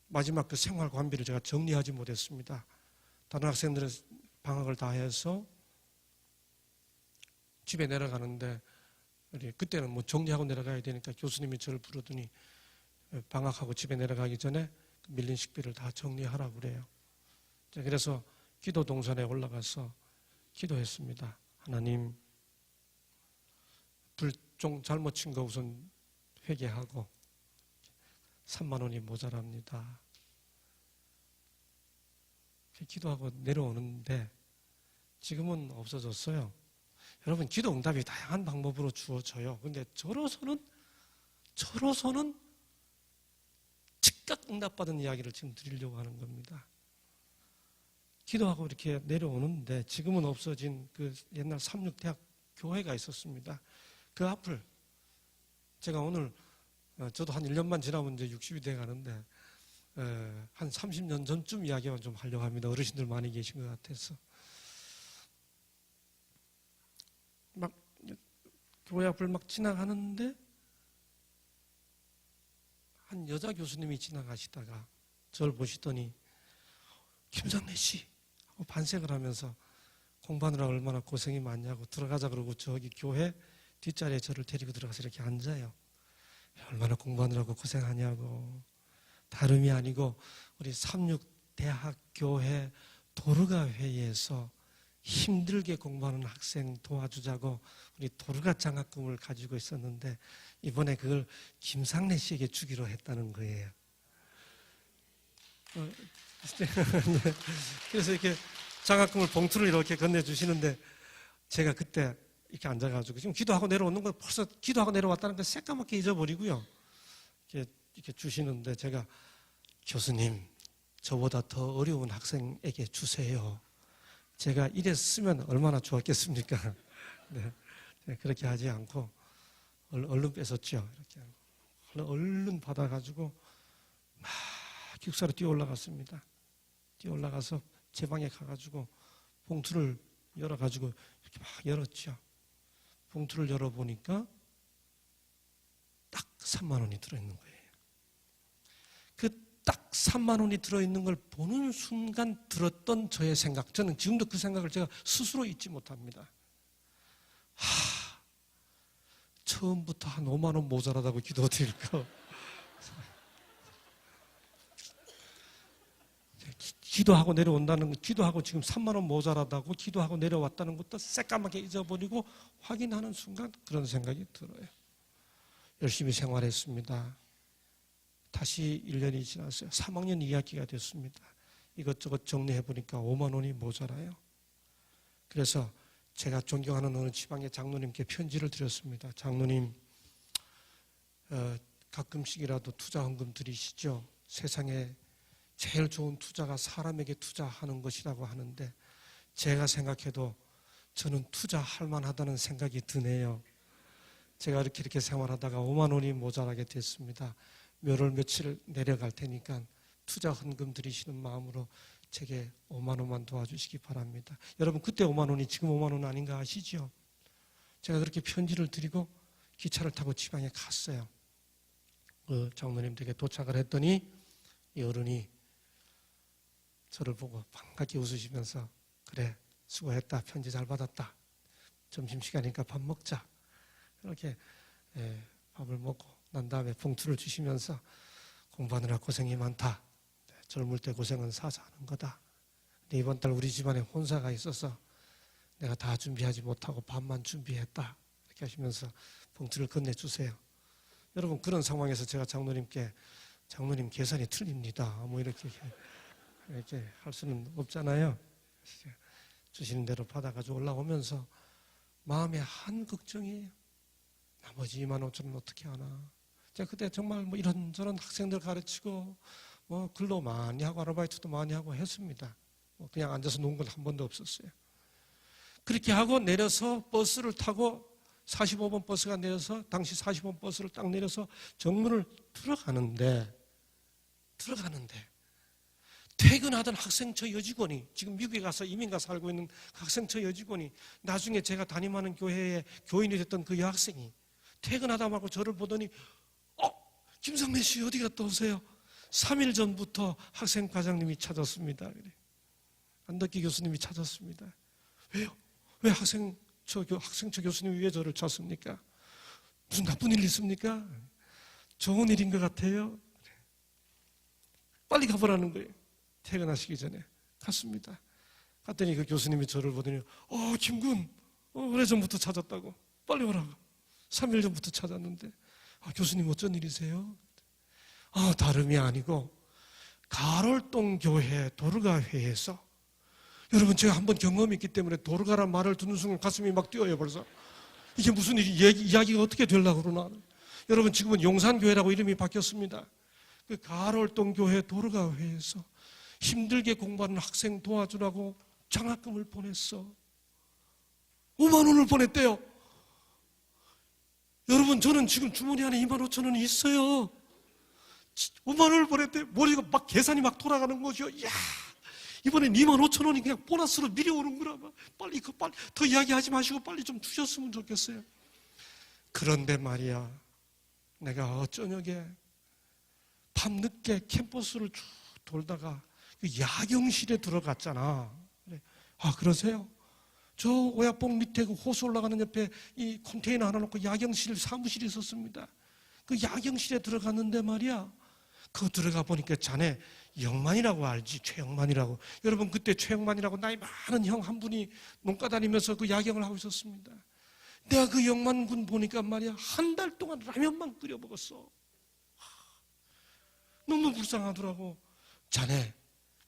마지막 그 생활 관비를 제가 정리하지 못했습니다. 다른 학생들은 방학을 다 해서 집에 내려가는데 그때는 뭐 정리하고 내려가야 되니까 교수님이 저를 부르더니 방학하고 집에 내려가기 전에 밀린 식비를 다 정리하라고 그래요. 그래서 기도 동선에 올라가서 기도했습니다. 하나님, 불종 잘못 친 거 우선 회개하고 3만 원이 모자랍니다. 기도하고 내려오는데 지금은 없어졌어요. 여러분 기도 응답이 다양한 방법으로 주어져요. 근데 저로서는 즉각 응답받은 이야기를 지금 드리려고 하는 겁니다. 기도하고 이렇게 내려오는데 지금은 없어진 그 옛날 삼육대학 교회가 있었습니다. 그 앞을 제가 오늘 저도 한 1년만 지나면 이제 60이 돼 가는데 한 30년 전쯤 이야기만 좀 하려고 합니다. 어르신들 많이 계신 것 같아서. 막 교회 앞을 막 지나가는데 한 여자 교수님이 지나가시다가 저를 보시더니 김상래 씨 하고 반색을 하면서 공부하느라 얼마나 고생이 많냐고 들어가자 그러고 저기 교회 뒷자리에 저를 데리고 들어가서 이렇게 앉아요. 얼마나 공부하느라고 고생하냐고. 다름이 아니고 우리 삼육대학교회 도르가 회의에서 힘들게 공부하는 학생 도와주자고 우리 도르가 장학금을 가지고 있었는데 이번에 그걸 김상래 씨에게 주기로 했다는 거예요. 그래서 이렇게 장학금을 봉투를 이렇게 건네주시는데 제가 그때 이렇게 앉아가지고 지금 기도하고 내려오는 거 벌써 기도하고 내려왔다는 거 새까맣게 잊어버리고요. 이렇게 주시는데 제가 교수님 저보다 더 어려운 학생에게 주세요. 제가 이래 쓰면 얼마나 좋았겠습니까? 네, 그렇게 하지 않고 얼른 뺏었죠. 이렇게 얼른 받아가지고 막 기숙사로 뛰어 올라갔습니다. 뛰어 올라가서 제 방에 가가지고 봉투를 열어가지고 이렇게 막 열었죠. 봉투를 열어보니까 딱 3만 원이 들어있는 거예요. 그 딱 3만 원이 들어있는 걸 보는 순간 들었던 저의 생각, 저는 지금도 그 생각을 제가 스스로 잊지 못합니다. 처음부터 한 5만 원 모자라다고 기도드릴 거. 기도하고 내려온다는, 기도하고 지금 3만 원 모자라다고 기도하고 내려왔다는 것도 새까맣게 잊어버리고 확인하는 순간 그런 생각이 들어요. 열심히 생활했습니다. 다시 1년이 지났어요. 3학년 2학기가 됐습니다. 이것저것 정리해보니까 5만 원이 모자라요. 그래서 제가 존경하는 어느 지방의 장로님께 편지를 드렸습니다. 장로님, 가끔씩이라도 투자 헌금 드리시죠. 세상에 제일 좋은 투자가 사람에게 투자하는 것이라고 하는데 제가 생각해도 저는 투자할 만하다는 생각이 드네요. 제가 이렇게 생활하다가 5만 원이 모자라게 됐습니다. 몇월 며칠 내려갈 테니까 투자 헌금 드리시는 마음으로 제게 5만 원만 도와주시기 바랍니다. 여러분 그때 5만 원이 지금 5만 원 아닌가 아시죠? 제가 그렇게 편지를 드리고 기차를 타고 지방에 갔어요. 그 장로님 댁에 도착을 했더니 이 어른이 저를 보고 반갑게 웃으시면서 그래 수고했다, 편지 잘 받았다, 점심시간이니까 밥 먹자, 이렇게 밥을 먹고 난 다음에 봉투를 주시면서 공부하느라 고생이 많다, 젊을 때 고생은 사서 하는 거다, 근데 이번 달 우리 집안에 혼사가 있어서 내가 다 준비하지 못하고 밥만 준비했다, 이렇게 하시면서 봉투를 건네주세요. 여러분 그런 상황에서 제가 장로님께 장로님 계산이 틀립니다 뭐 이렇게 할 수는 없잖아요. 주시는 대로 받아가지고 올라오면서 마음에 한 걱정이에요. 나머지 2만 5천 원 어떻게 하나. 제가 그때 정말 뭐 이런저런 학생들 가르치고 뭐 근로 많이 하고 아르바이트도 많이 하고 했습니다. 뭐 그냥 앉아서 논 건 한 번도 없었어요. 그렇게 하고 내려서 버스를 타고 45번 버스가 내려서 당시 40번 버스를 딱 내려서 정문을 들어가는데 퇴근하던 학생처 여직원이 지금 미국에 가서 이민가 살고 있는 학생처 여직원이 나중에 제가 담임하는 교회의 교인이 됐던 그 여학생이 퇴근하다 말고 저를 보더니 김상래 씨 어디 갔다 오세요? 3일 전부터 학생 과장님이 찾았습니다. 안덕기 교수님이 찾았습니다. 왜요? 왜 학생처 교수님이 왜 저를 찾습니까? 무슨 나쁜 일 있습니까? 좋은 일인 것 같아요. 빨리 가보라는 거예요. 퇴근하시기 전에 갔습니다. 갔더니 그 교수님이 저를 보더니 김군 오래전부터 찾았다고 빨리 오라고. 3일 전부터 찾았는데 교수님 어쩐 일이세요? 다름이 아니고 가롤동 교회 도르가 회에서 여러분 제가 한번 경험이 있기 때문에 도르가란 말을 듣는 순간 가슴이 막 뛰어요. 벌써 이게 무슨 이야기가 어떻게 되려고 그러나. 여러분 지금은 용산교회라고 이름이 바뀌었습니다. 그 가롤동 교회 도르가 회에서 힘들게 공부하는 학생 도와주라고 장학금을 보냈어. 5만 원을 보냈대요. 여러분 저는 지금 주머니 안에 2만 5천 원이 있어요. 5만 원을 보냈대. 머리가 막 계산이 막 돌아가는 거죠. 이야, 이번엔 2만 5천 원이 그냥 보너스로 미리 오는구나. 빨리 더 이야기하지 마시고 빨리 좀 주셨으면 좋겠어요. 그런데 말이야, 내가 저녁에 밤늦게 캠퍼스를 쭉 돌다가 야경실에 들어갔잖아. 그래. 그러세요? 저 오야뽕 밑에 그 호수 올라가는 옆에 이 컨테이너 하나 놓고 야경실 사무실이 있었습니다. 그 야경실에 들어갔는데 말이야. 그 들어가 보니까 자네 영만이라고 알지? 최영만이라고. 여러분 그때 최영만이라고 나이 많은 형 한 분이 농가 다니면서 그 야경을 하고 있었습니다. 내가 그 영만군 보니까 말이야 한 달 동안 라면만 끓여 먹었어. 너무 불쌍하더라고. 자네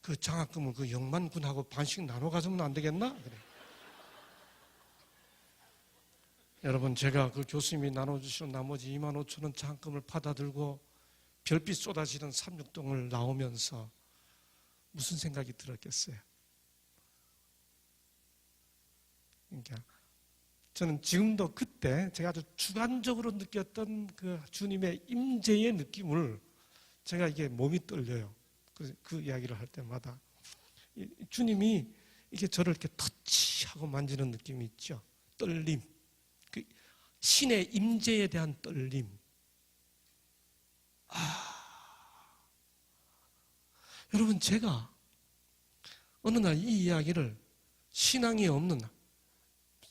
그 장학금을 그 영만군하고 반씩 나눠 가지면 안 되겠나? 그래. 여러분 제가 그 교수님이 나눠주시는 나머지 25,000원 장학금을 받아들고 별빛 쏟아지는 삼육동을 나오면서 무슨 생각이 들었겠어요? 그러니까 저는 지금도 그때 제가 아주 주관적으로 느꼈던 그 주님의 임재의 느낌을 제가 이게 몸이 떨려요. 그 이야기를 할 때마다 주님이 이게 저를 이렇게 터치하고 만지는 느낌이 있죠. 떨림, 그 신의 임재에 대한 떨림. 여러분 제가 어느 날 이 이야기를 신앙이 없는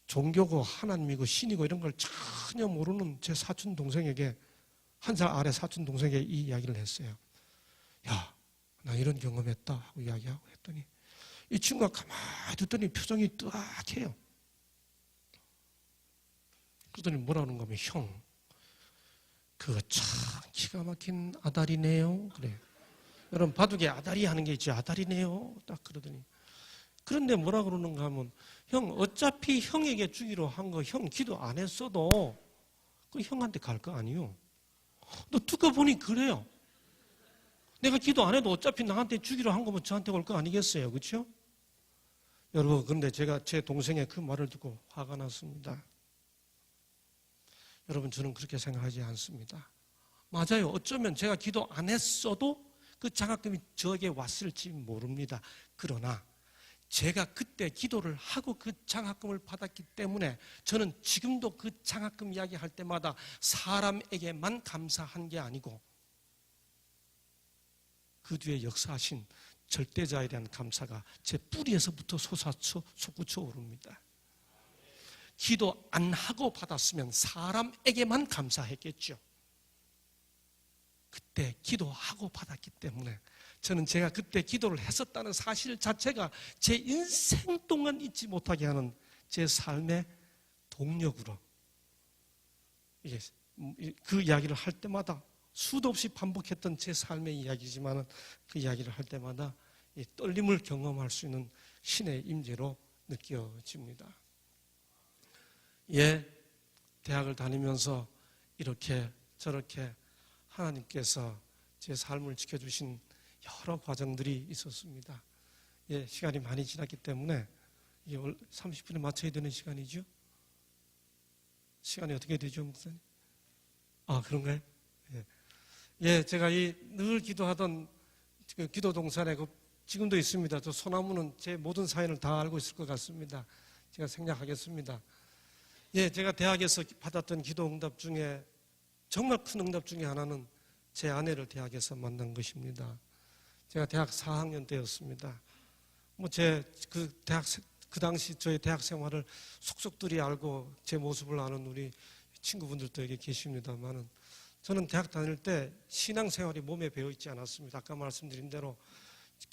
종교고 하나님이고 신이고 이런 걸 전혀 모르는 제 사촌 동생에게 한 살 아래 사촌 동생에게 이 이야기를 했어요. 야, 나 이런 경험했다 하고 이야기하고 했더니 이 친구가 가만히 듣더니 표정이 뜨악해요. 그러더니 뭐라는 거면 형, 그거 참 기가 막힌 아다리네요. 그래. 여러분 바둑에 아다리 하는 게 있죠. 아다리네요. 딱 그러더니 그런데 뭐라 그러는가 하면 형 어차피 형에게 주기로 한 거 형 기도 안 했어도 그 형한테 갈 거 아니요. 너 듣고 보니 그래요. 내가 기도 안 해도 어차피 나한테 주기로 한 거면 저한테 올 거 아니겠어요. 그렇죠? 여러분 그런데 제가 제 동생의 그 말을 듣고 화가 났습니다. 여러분 저는 그렇게 생각하지 않습니다. 맞아요. 어쩌면 제가 기도 안 했어도 그 장학금이 저에게 왔을지 모릅니다. 그러나 제가 그때 기도를 하고 그 장학금을 받았기 때문에 저는 지금도 그 장학금 이야기할 때마다 사람에게만 감사한 게 아니고 그 뒤에 역사하신 절대자에 대한 감사가 제 뿌리에서부터 솟구쳐 오릅니다. 기도 안 하고 받았으면 사람에게만 감사했겠죠. 그때 기도하고 받았기 때문에 저는 제가 그때 기도를 했었다는 사실 자체가 제 인생 동안 잊지 못하게 하는 제 삶의 동력으로 그 이야기를 할 때마다 수도 없이 반복했던 제 삶의 이야기지만 그 이야기를 할 때마다 이 떨림을 경험할 수 있는 신의 임재로 느껴집니다. 예, 대학을 다니면서 이렇게 저렇게 하나님께서 제 삶을 지켜주신 여러 과정들이 있었습니다. 예, 시간이 많이 지났기 때문에 30분에 맞춰야 되는 시간이죠. 시간이 어떻게 되죠, 목사님? 아, 그런가요? 예, 제가 늘 기도하던 기도 동산에 지금도 있습니다. 저 소나무는 제 모든 사연을 다 알고 있을 것 같습니다. 제가 생략하겠습니다. 예, 제가 대학에서 받았던 기도 응답 중에 정말 큰 응답 중에 하나는 제 아내를 대학에서 만난 것입니다. 제가 대학 4학년 때였습니다. 그 당시 저의 대학 생활을 속속들이 알고 제 모습을 아는 우리 친구분들도 여기 계십니다만은 저는 대학 다닐 때 신앙생활이 몸에 배어있지 않았습니다. 아까 말씀드린 대로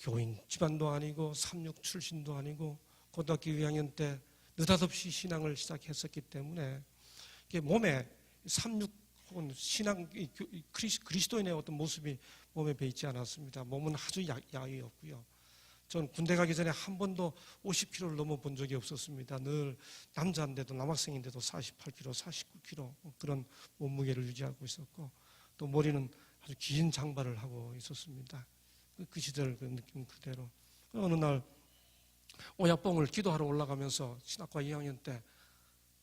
교인 집안도 아니고 삼육 출신도 아니고 고등학교 2학년 때 느닷없이 신앙을 시작했었기 때문에 몸에 삼육 혹은 신앙 그리스도인의 어떤 모습이 몸에 배있지 않았습니다. 몸은 아주 야위였고요. 저는 군대 가기 전에 한 번도 50kg를 넘어본 적이 없었습니다. 늘 남자인데도 남학생인데도 48kg, 49kg 그런 몸무게를 유지하고 있었고 또 머리는 아주 긴 장발을 하고 있었습니다. 그 시절 그 느낌 그대로. 어느 날 오야뽕을 기도하러 올라가면서 신학과 2학년 때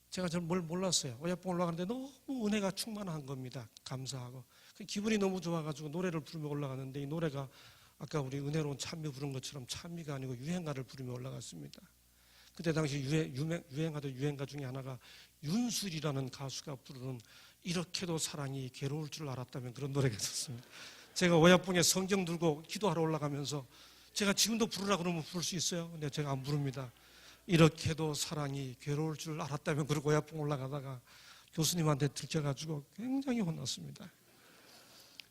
제가 잘 뭘 몰랐어요. 오야뽕 올라가는데 너무 은혜가 충만한 겁니다. 감사하고 기분이 너무 좋아가지고 노래를 부르며 올라가는데 이 노래가 아까 우리 은혜로운 찬미 부른 것처럼 찬미가 아니고 유행가를 부르며 올라갔습니다. 그때 당시 유행하던 유행가 중에 하나가 윤술이라는 가수가 부르는 이렇게도 사랑이 괴로울 줄 알았다면 그런 노래가 있었습니다. 제가 오야뽕에 성경 들고 기도하러 올라가면서 제가 지금도 부르라 그러면 부를 수 있어요. 근데 제가 안 부릅니다. 이렇게도 사랑이 괴로울 줄 알았다면 그러고 오야뽕 올라가다가 교수님한테 들켜가지고 굉장히 혼났습니다.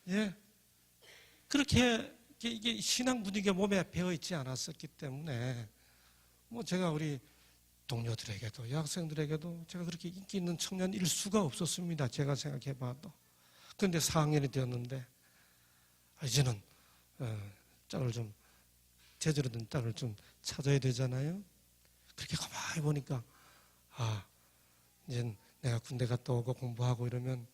예. 그렇게 이게 신앙 분위기가 몸에 배어 있지 않았었기 때문에 뭐 제가 우리 동료들에게도 여학생들에게도 제가 그렇게 인기 있는 청년일 수가 없었습니다. 제가 생각해 봐도. 그런데 4학년이 되었는데 이제는 짝을 좀 제대로 된 딸을 좀 찾아야 되잖아요. 그렇게 가만히 보니까 이제 내가 군대 갔다 오고 공부하고 이러면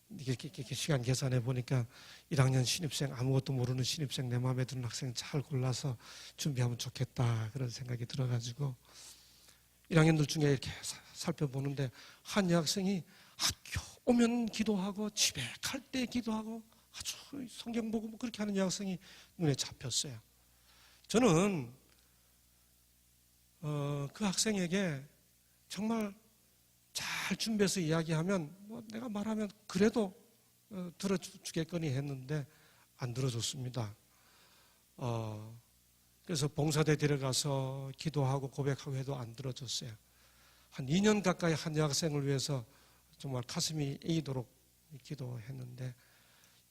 이렇게 시간 계산해 보니까 1학년 신입생, 아무것도 모르는 신입생, 내 마음에 드는 학생 잘 골라서 준비하면 좋겠다 그런 생각이 들어가지고 1학년들 중에 이렇게 살펴보는데 한 여학생이 학교 오면 기도하고 집에 갈 때 기도하고 아주 성경 보고 그렇게 하는 여학생이 눈에 잡혔어요. 저는 그 학생에게 정말 잘 준비해서 이야기하면 뭐 내가 말하면 그래도 들어주겠거니 했는데 안 들어줬습니다. 그래서 봉사대 데려가서 기도하고 고백하고 해도 안 들어줬어요. 한 2년 가까이 한 여학생을 위해서 정말 가슴이 에이도록 기도했는데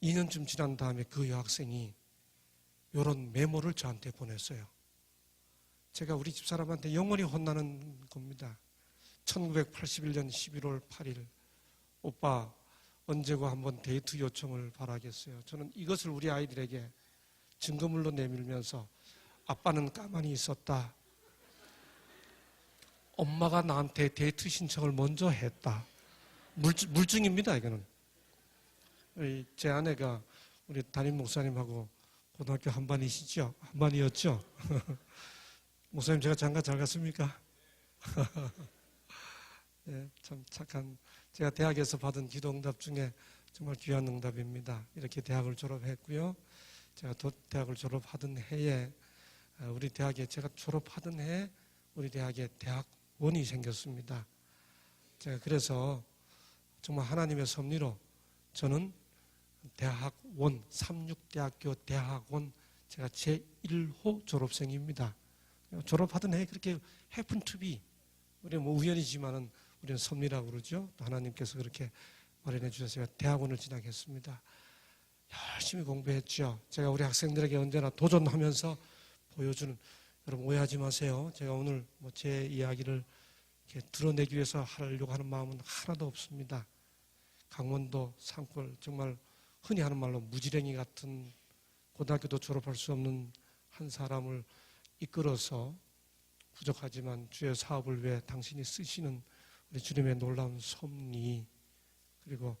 2년쯤 지난 다음에 그 여학생이 이런 메모를 저한테 보냈어요. 제가 우리 집사람한테 영원히 혼나는 겁니다. 1981년 11월 8일 오빠 언제고 한번 데이트 요청을 바라겠어요. 저는 이것을 우리 아이들에게 증거물로 내밀면서 아빠는 가만히 있었다. 엄마가 나한테 데이트 신청을 먼저 했다. 물증입니다, 이거는. 제 아내가 우리 담임 목사님하고 고등학교 한반이시죠? 한반이었죠? 목사님 제가 장가 잘 갔습니까? 네, 참 착한, 제가 대학에서 받은 기도 응답 중에 정말 귀한 응답입니다. 이렇게 대학을 졸업했고요. 제가 대학을 졸업하던 해에 우리 대학에 제가 졸업하던 해에 우리 대학에 대학원이 생겼습니다. 제가 그래서 정말 하나님의 섭리로 저는 대학원, 삼육대학교 대학원 제가 제1호 졸업생입니다. 졸업하던 해에 그렇게 happen to be, 우리 뭐 우연이지만은 우리는 섭리라고 그러죠. 또 하나님께서 그렇게 마련해 주셔서 대학원을 진학했습니다. 열심히 공부했죠. 제가 우리 학생들에게 언제나 도전하면서 보여주는, 여러분 오해하지 마세요. 제가 오늘 뭐 제 이야기를 이렇게 드러내기 위해서 하려고 하는 마음은 하나도 없습니다. 강원도 산골 정말 흔히 하는 말로 무지랭이 같은 고등학교도 졸업할 수 없는 한 사람을 이끌어서 부족하지만 주의 사업을 위해 당신이 쓰시는 우리 주님의 놀라운 섭리 그리고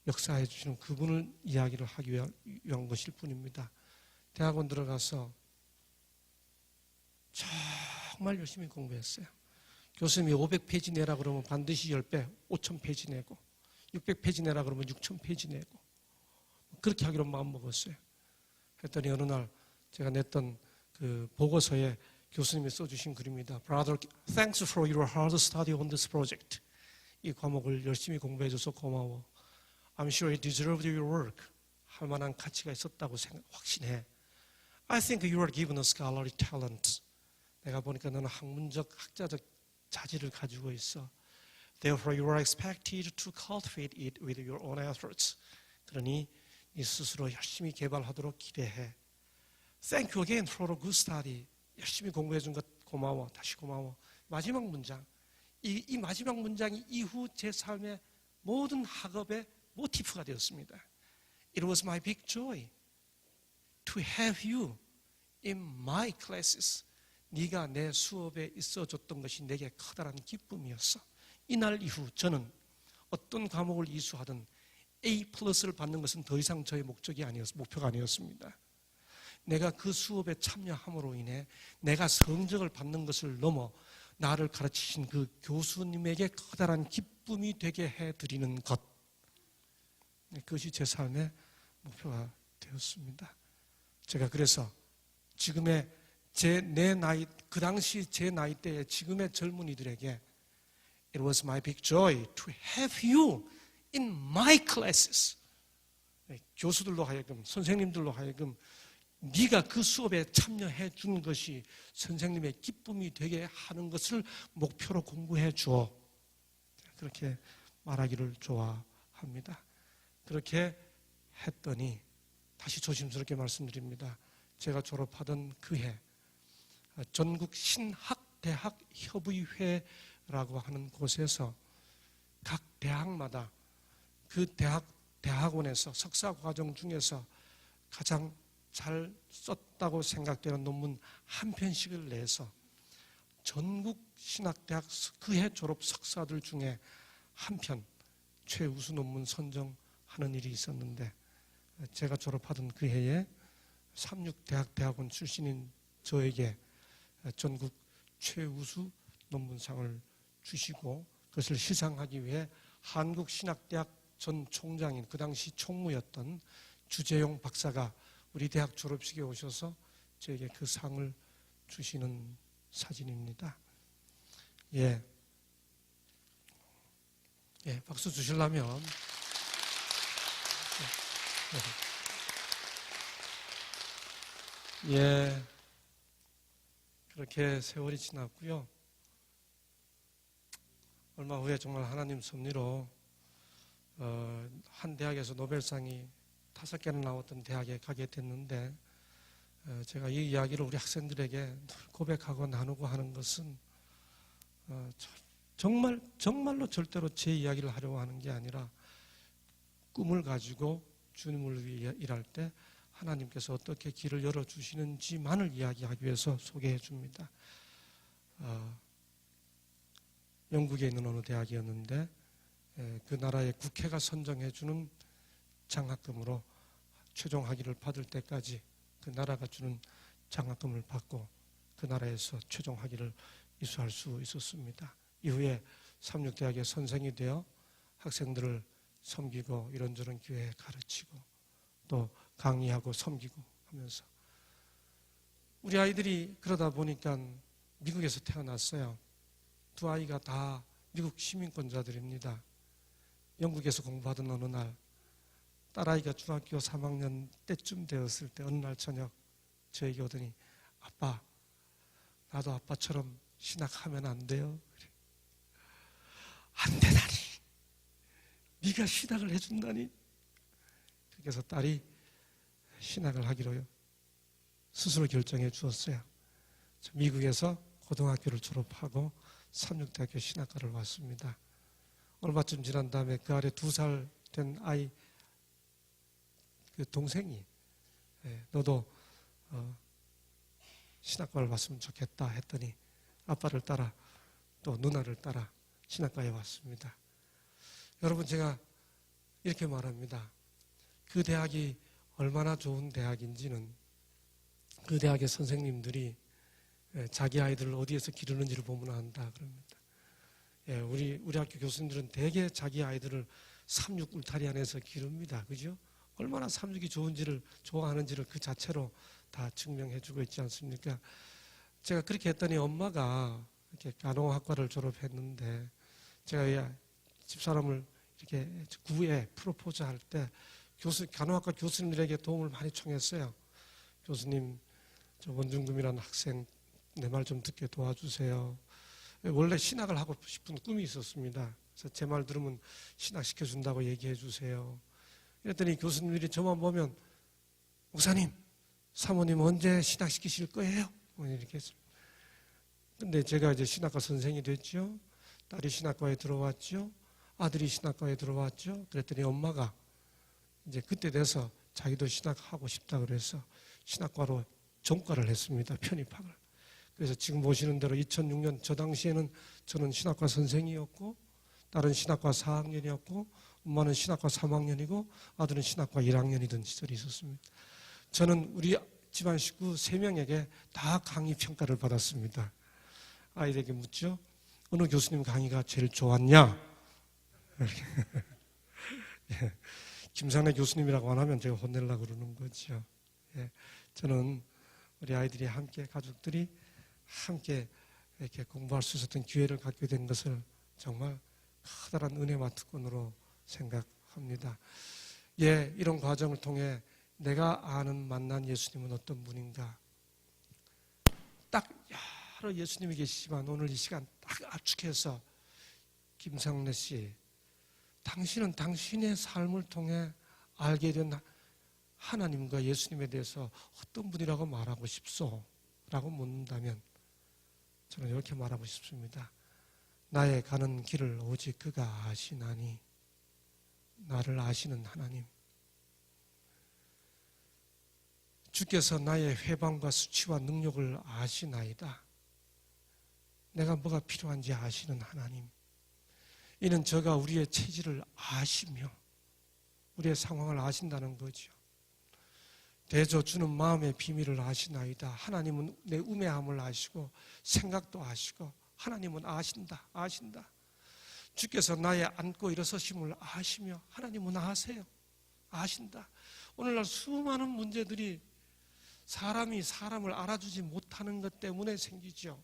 역사해 주시는 그분을 이야기를 하기 위한 것일 뿐입니다. 대학원 들어가서 정말 열심히 공부했어요. 교수님이 500페이지 내라 그러면 반드시 10배, 5000페이지 내고 600페이지 내라 그러면 6000페이지 내고 그렇게 하기로 마음먹었어요. 했더니 어느 날 제가 냈던 그 보고서에 교수님이 써주신 글입니다. Brother, thanks for your hard study on this project. 이 과목을 열심히 공부해줘서 고마워. I'm sure you deserved your work. 할 만한 가치가 있었다고 확신해. I think you are given a scholarly talent. 내가 보니까 너는 학문적, 학자적 자질을 가지고 있어. Therefore, you are expected to cultivate it with your own efforts. 그러니 네 스스로 열심히 개발하도록 기대해. Thank you again for a good study. 열심히 공부해 준 것 고마워. 다시 고마워. 마지막 문장. 이 마지막 문장이 이후 제 삶의 모든 학업의 모티프가 되었습니다. It was my big joy to have you in my classes. 네가 내 수업에 있어줬던 것이 내게 커다란 기쁨이었어. 이날 이후 저는 어떤 과목을 이수하든 A+를 받는 것은 더 이상 저의 목표가 아니었습니다. 내가 그 수업에 참여함으로 인해 내가 성적을 받는 것을 넘어 나를 가르치신 그 교수님에게 커다란 기쁨이 되게 해드리는 것. 그것이 제 삶의 목표가 되었습니다. 제가 그래서 지금의 내 나이, 그 당시 제 나이 때의 지금의 젊은이들에게 It was my big joy to have you in my classes. 교수들로 하여금, 선생님들로 하여금 네가 그 수업에 참여해 준 것이 선생님의 기쁨이 되게 하는 것을 목표로 공부해 주어. 그렇게 말하기를 좋아합니다. 그렇게 했더니 다시 조심스럽게 말씀드립니다. 제가 졸업하던 그해 전국 신학대학 협의회라고 하는 곳에서 각 대학마다 그 대학원에서 석사 과정 중에서 가장 잘 썼다고 생각되는 논문 한 편씩을 내서 전국 신학대학 그해 졸업 석사들 중에 한 편 최우수 논문 선정하는 일이 있었는데, 제가 졸업하던 그 해에 삼육대학원 출신인 저에게 전국 최우수 논문상을 주시고, 그것을 시상하기 위해 한국신학대학 전 총장인 그 당시 총무였던 주재용 박사가 우리 대학 졸업식에 오셔서 저에게 그 상을 주시는 사진입니다. 예, 박수 주시려면 그렇게 세월이 지났고요. 얼마 후에 정말 하나님 섭리로 한 대학에서 노벨상이 5개나 나왔던 대학에 가게 됐는데, 제가 이 이야기를 우리 학생들에게 늘 고백하고 나누고 하는 것은 정말로 절대로 제 이야기를 하려고 하는 게 아니라, 꿈을 가지고 주님을 위해 일할 때 하나님께서 어떻게 길을 열어주시는지만을 이야기하기 위해서 소개해 줍니다. 영국에 있는 어느 대학이었는데, 그 나라의 국회가 선정해 주는 장학금으로 최종 학위를 받을 때까지 그 나라가 주는 장학금을 받고 그 나라에서 최종 학위를 이수할 수 있었습니다. 이후에 삼육대학의 선생이 되어 학생들을 섬기고 이런저런 교회에 가르치고 또 강의하고 섬기고 하면서, 우리 아이들이 그러다 보니까 미국에서 태어났어요. 두 아이가 다 미국 시민권자들입니다. 영국에서 공부하던 어느 날, 딸아이가 중학교 3학년 때쯤 되었을 때 어느 날 저녁 저에게 오더니, 아빠, 나도 아빠처럼 신학하면 안 돼요? 그래. 안 되다니, 네가 신학을 해준다니. 그래서 딸이 신학을 하기로 스스로 결정해 주었어요. 미국에서 고등학교를 졸업하고 삼육대학교 신학과를 왔습니다. 얼마쯤 지난 다음에 그 아래 2살 된 아이, 그 동생이 너도 신학과를 왔으면 좋겠다 했더니 아빠를 따라 또 누나를 따라 신학과에 왔습니다. 여러분, 제가 이렇게 말합니다. 그 대학이 얼마나 좋은 대학인지는 그 대학의 선생님들이 자기 아이들을 어디에서 기르는지를 보면 안다 그럽니다. 우리 학교 교수님들은 대개 자기 아이들을 삼육 울타리 안에서 기릅니다. 그죠? 얼마나 삼육이 좋은지를, 좋아하는지를 그 자체로 다 증명해주고 있지 않습니까? 제가 그렇게 했더니 엄마가 이렇게 간호학과를 졸업했는데, 제가 집사람을 이렇게 구에 프로포즈 할 때 간호학과 교수님들에게 도움을 많이 청했어요. 교수님, 저 원중금이라는 학생 내 말 좀 듣게 도와주세요. 원래 신학을 하고 싶은 꿈이 있었습니다. 그래서 제 말 들으면 신학시켜준다고 얘기해 주세요. 그랬더니 교수님들이 저만 보면, 목사님, 사모님 언제 신학시키실 거예요? 이렇게 했습니다. 근데 제가 이제 신학과 선생이 됐죠. 딸이 신학과에 들어왔죠. 아들이 신학과에 들어왔죠. 그랬더니 엄마가 이제 그때 돼서 자기도 신학하고 싶다 그래서 신학과로 전과를 했습니다. 편입학을. 그래서 지금 보시는 대로 2006년 저 당시에는 저는 신학과 선생이었고, 딸은 신학과 4학년이었고, 엄마는 신학과 3학년이고, 아들은 신학과 1학년이던 시절이 있었습니다. 저는 우리 집안 식구 3명에게 다 강의 평가를 받았습니다. 아이들에게 묻죠. 어느 교수님 강의가 제일 좋았냐? 김상래 교수님이라고 안 하면 제가 혼내려고 그러는 거죠. 저는 우리 아이들이 함께, 가족들이 함께 이렇게 공부할 수 있었던 기회를 갖게 된 것을 정말 커다란 은혜와 특권으로 생각합니다. 이런 과정을 통해 내가 아는 만난 예수님은 어떤 분인가, 딱 여러 예수님이 계시지만 오늘 이 시간 딱 압축해서, 김상래 씨, 당신은 당신의 삶을 통해 알게 된 하나님과 예수님에 대해서 어떤 분이라고 말하고 싶소? 라고 묻는다면 저는 이렇게 말하고 싶습니다. 나의 가는 길을 오직 그가 아시나니. 나를 아시는 하나님. 주께서 나의 회방과 수치와 능력을 아시나이다. 내가 뭐가 필요한지 아시는 하나님. 이는 저가 우리의 체질을 아시며 우리의 상황을 아신다는 거죠. 대저 주는 마음의 비밀을 아시나이다. 하나님은 내 우매함을 아시고 생각도 아시고 하나님은 아신다. 주께서 나의 앉고 일어서심을 아시며 하나님은 아세요. 아신다. 오늘날 수많은 문제들이 사람이 사람을 알아주지 못하는 것 때문에 생기죠.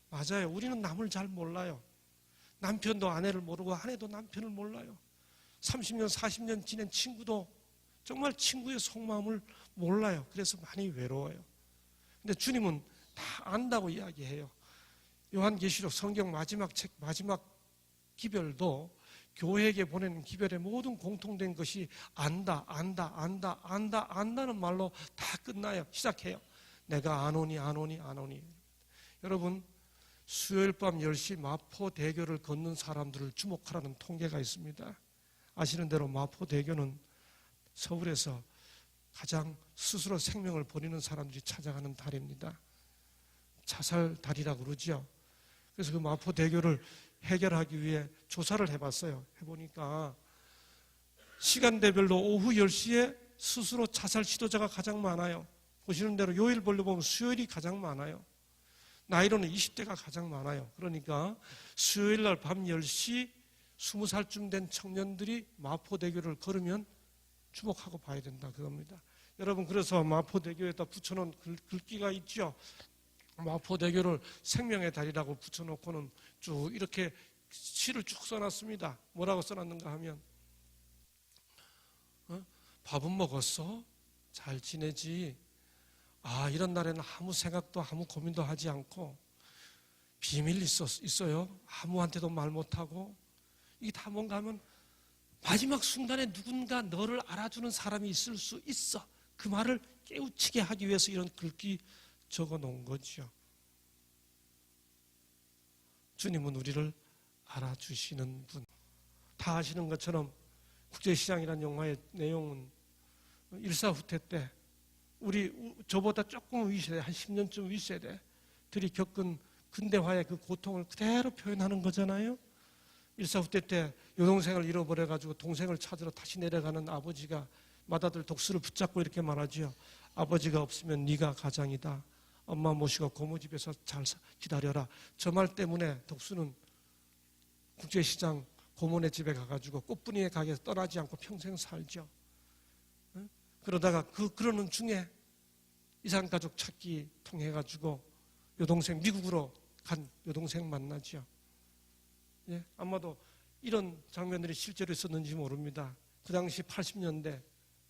맞아요. 우리는 남을 잘 몰라요. 남편도 아내를 모르고 아내도 남편을 몰라요. 30년, 40년 지낸 친구도 정말 친구의 속마음을 몰라요. 그래서 많이 외로워요. 근데 주님은 다 안다고 이야기해요. 요한계시록 성경 마지막 책, 마지막 기별도 교회에게 보내는 기별의 모든 공통된 것이 안다는 말로 다 끝나요. 시작해요. 내가 아노니. 여러분, 수요일 밤 10시 마포대교를 걷는 사람들을 주목하라는 통계가 있습니다. 아시는 대로 마포대교는 서울에서 가장 스스로 생명을 버리는 사람들이 찾아가는 다리입니다. 자살다리라고 그러죠. 그래서 그 마포대교를 해결하기 위해 조사를 해봤어요. 해보니까 시간대별로 오후 10시에 스스로 자살 시도자가 가장 많아요. 보시는 대로 요일별로 보면 수요일이 가장 많아요. 나이로는 20대가 가장 많아요. 그러니까 수요일 날 밤 10시 20살쯤 된 청년들이 마포대교를 걸으면 주목하고 봐야 된다 그겁니다. 여러분, 그래서 마포대교에다 붙여놓은 글귀가 있죠. 마포대교를 생명의 다리라고 붙여놓고는 쭉 이렇게 시를 쭉 써놨습니다. 뭐라고 써놨는가 하면 밥은 먹었어? 잘 지내지? 이런 날에는 아무 생각도 아무 고민도 하지 않고 비밀 있어요. 아무한테도 말 못하고. 이게 다 뭔가 하면 마지막 순간에 누군가 너를 알아주는 사람이 있을 수 있어. 그 말을 깨우치게 하기 위해서 이런 글귀 적어 놓은 거죠. 주님은 우리를 알아주시는 분. 다 아시는 것처럼 국제시장이라는 영화의 내용은 일사후퇴 때 저보다 조금 윗세대, 한 10년쯤 윗세대들이 겪은 근대화의 그 고통을 그대로 표현하는 거잖아요. 일사후퇴 때 여동생을 잃어버려가지고 동생을 찾으러 다시 내려가는 아버지가 맏아들 독수를 붙잡고 이렇게 말하죠. 아버지가 없으면 네가 가장이다. 엄마 모시고 고모 집에서 잘 기다려라. 저 말 때문에 독수는 국제시장 고모네 집에 가가지고 꽃분이의 가게에서 떠나지 않고 평생 살죠. 그러다가 그러는 중에 이산가족 찾기 통해가지고 여동생 미국으로 간 여동생 만나죠. 예, 아마도 이런 장면들이 실제로 있었는지 모릅니다. 그 당시 80년대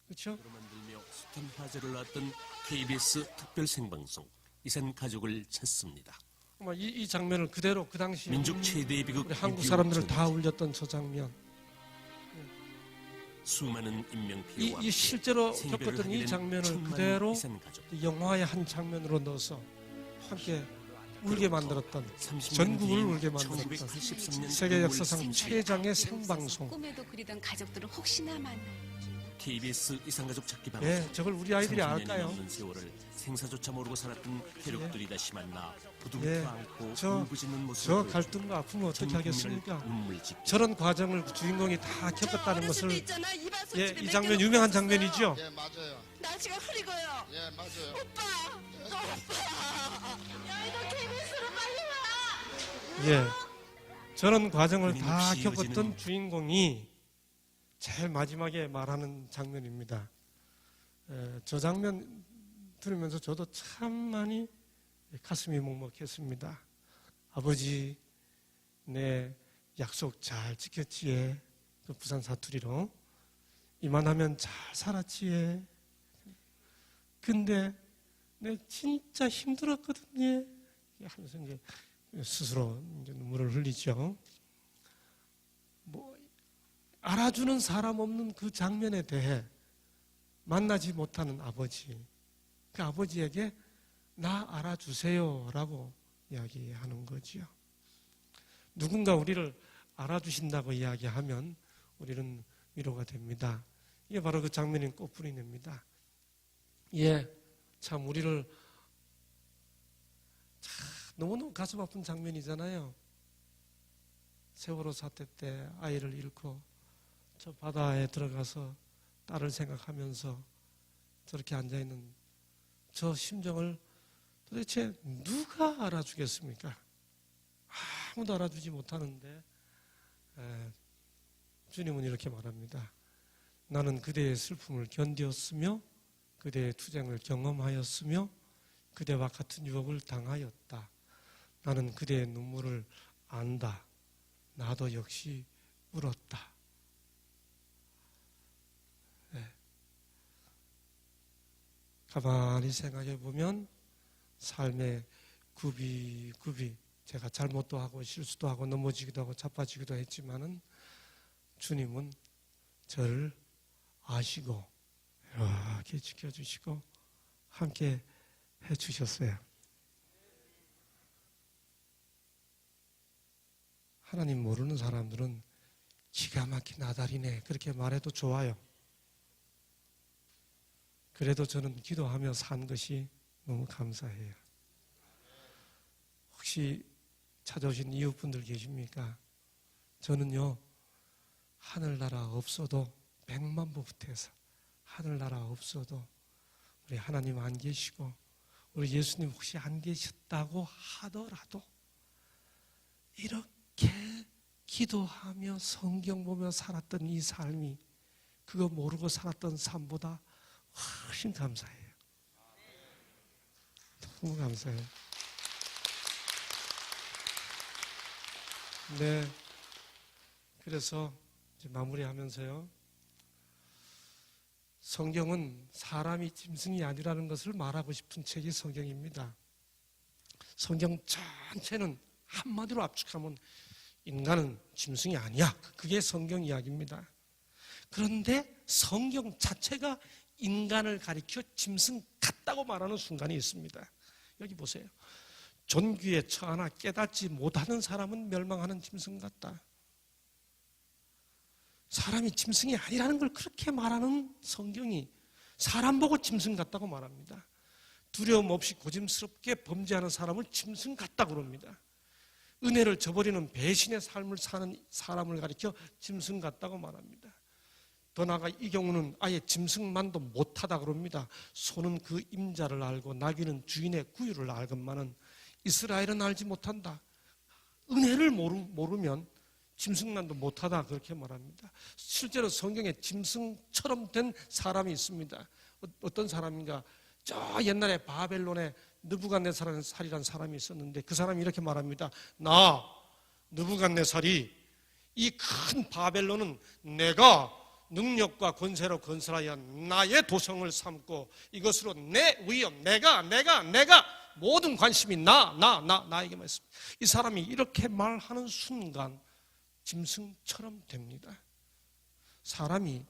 그렇죠? 만들며 숱한 화제를 낳았던 KBS 특별 생방송 이산가족을 찾습니다. 아마 이 장면을 그대로 그 당시 민족 최대의 비극 우리 한국 사람들을 다 울렸던 저 장면. 수많은 인명피해와 이 실제로 겪었던 이 장면을 그대로 영화의 한 장면으로 넣어서 함께 울게 만들었던, 전국을 울게 만들었던 세계 역사상 최장의 생방송. 꿈에도 그리던 가족들은 혹시나 만나. KBS 이산가족 찾기 방송. 예, 저걸 우리 아이들이 알까요? 세월을 생사조차 모르고 살았던 혈육들이 다시 만나 부둥켜 예, 안고 저 울부짖는 모습을 갈등과 아픔을 어떻게 하겠습니까? 눈물 짓게. 저런 과정을 주인공이 다 겪었다는 것을 있잖아, 이발소 예, 집에 이 장면 맡겨놓고 유명한 있어요. 장면이죠. 예, 맞아요. 날씨가 흐리고요. 예, 맞아요. 오빠, 야, 이거 KBS로 빨리 와. 예, 저런 과정을 다 끊임없이 겪었던 이어지는 주인공이 제일 마지막에 말하는 장면입니다. 저 장면 들으면서 저도 참 많이 가슴이 먹먹했습니다. 아버지, 내 약속 잘 지켰지에? 그 부산 사투리로. 이만하면 잘 살았지에? 근데 내 진짜 힘들었거든요. 하면서 이제 스스로 이제 눈물을 흘리죠. 알아주는 사람 없는 그 장면에 대해 만나지 못하는 아버지, 그 아버지에게 나 알아주세요 라고 이야기하는 거지요. 누군가 우리를 알아주신다고 이야기하면 우리는 위로가 됩니다. 이게 바로 그 장면인 꽃뿌리입니다. 예, 참 우리를 너무너무 가슴 아픈 장면이잖아요. 세월호 사태 때 아이를 잃고 저 바다에 들어가서 딸을 생각하면서 저렇게 앉아있는 저 심정을 도대체 누가 알아주겠습니까? 아무도 알아주지 못하는데 주님은 이렇게 말합니다. 나는 그대의 슬픔을 견디었으며 그대의 투쟁을 경험하였으며 그대와 같은 유혹을 당하였다. 나는 그대의 눈물을 안다. 나도 역시 울었다. 가만히 생각해 보면 삶의 굽이굽이 제가 잘못도 하고 실수도 하고 넘어지기도 하고 자빠지기도 했지만은 주님은 저를 아시고 이렇게 지켜주시고 함께 해주셨어요. 하나님 모르는 사람들은 기가 막힌 아다리네 그렇게 말해도 좋아요. 그래도 저는 기도하며 산 것이 너무 감사해요. 혹시 찾아오신 이웃분들 계십니까? 저는요, 하늘나라 없어도 100만 부부터해서 하늘나라 없어도 우리 하나님 안 계시고 우리 예수님 혹시 안 계셨다고 하더라도 이렇게 기도하며 성경 보며 살았던 이 삶이 그거 모르고 살았던 삶보다 훨씬 감사해요. 너무 감사해요. 네, 그래서 이제 마무리하면서요. 성경은 사람이 짐승이 아니라는 것을 말하고 싶은 책이 성경입니다. 성경 전체는 한마디로 압축하면 인간은 짐승이 아니야. 그게 성경 이야기입니다. 그런데 성경 자체가 인간을 가리켜 짐승 같다고 말하는 순간이 있습니다. 여기 보세요. 존귀에 처하나 깨닫지 못하는 사람은 멸망하는 짐승 같다. 사람이 짐승이 아니라는 걸 그렇게 말하는 성경이 사람 보고 짐승 같다고 말합니다. 두려움 없이 고짐스럽게 범죄하는 사람을 짐승 같다고 그럽니다. 은혜를 저버리는 배신의 삶을 사는 사람을 가리켜 짐승 같다고 말합니다. 더 나아가 이 경우는 아예 짐승만도 못하다 그럽니다. 소는 그 임자를 알고 나귀는 주인의 구유를 알건만은 이스라엘은 알지 못한다. 은혜를 모르면 짐승만도 못하다 그렇게 말합니다. 실제로 성경에 짐승처럼 된 사람이 있습니다. 어떤 사람인가? 저 옛날에 바벨론에 느부갓네살이라는 사람이 있었는데 그 사람이 이렇게 말합니다. 나 느부갓네살이 이 큰 바벨론은 내가 능력과 권세로 건설하여 나의 도성을 삼고 이것으로 내 위엄, 내가 모든 관심이 나에게만 있습니다. 이 사람이 이렇게 말하는 순간 짐승처럼 됩니다. 사람인데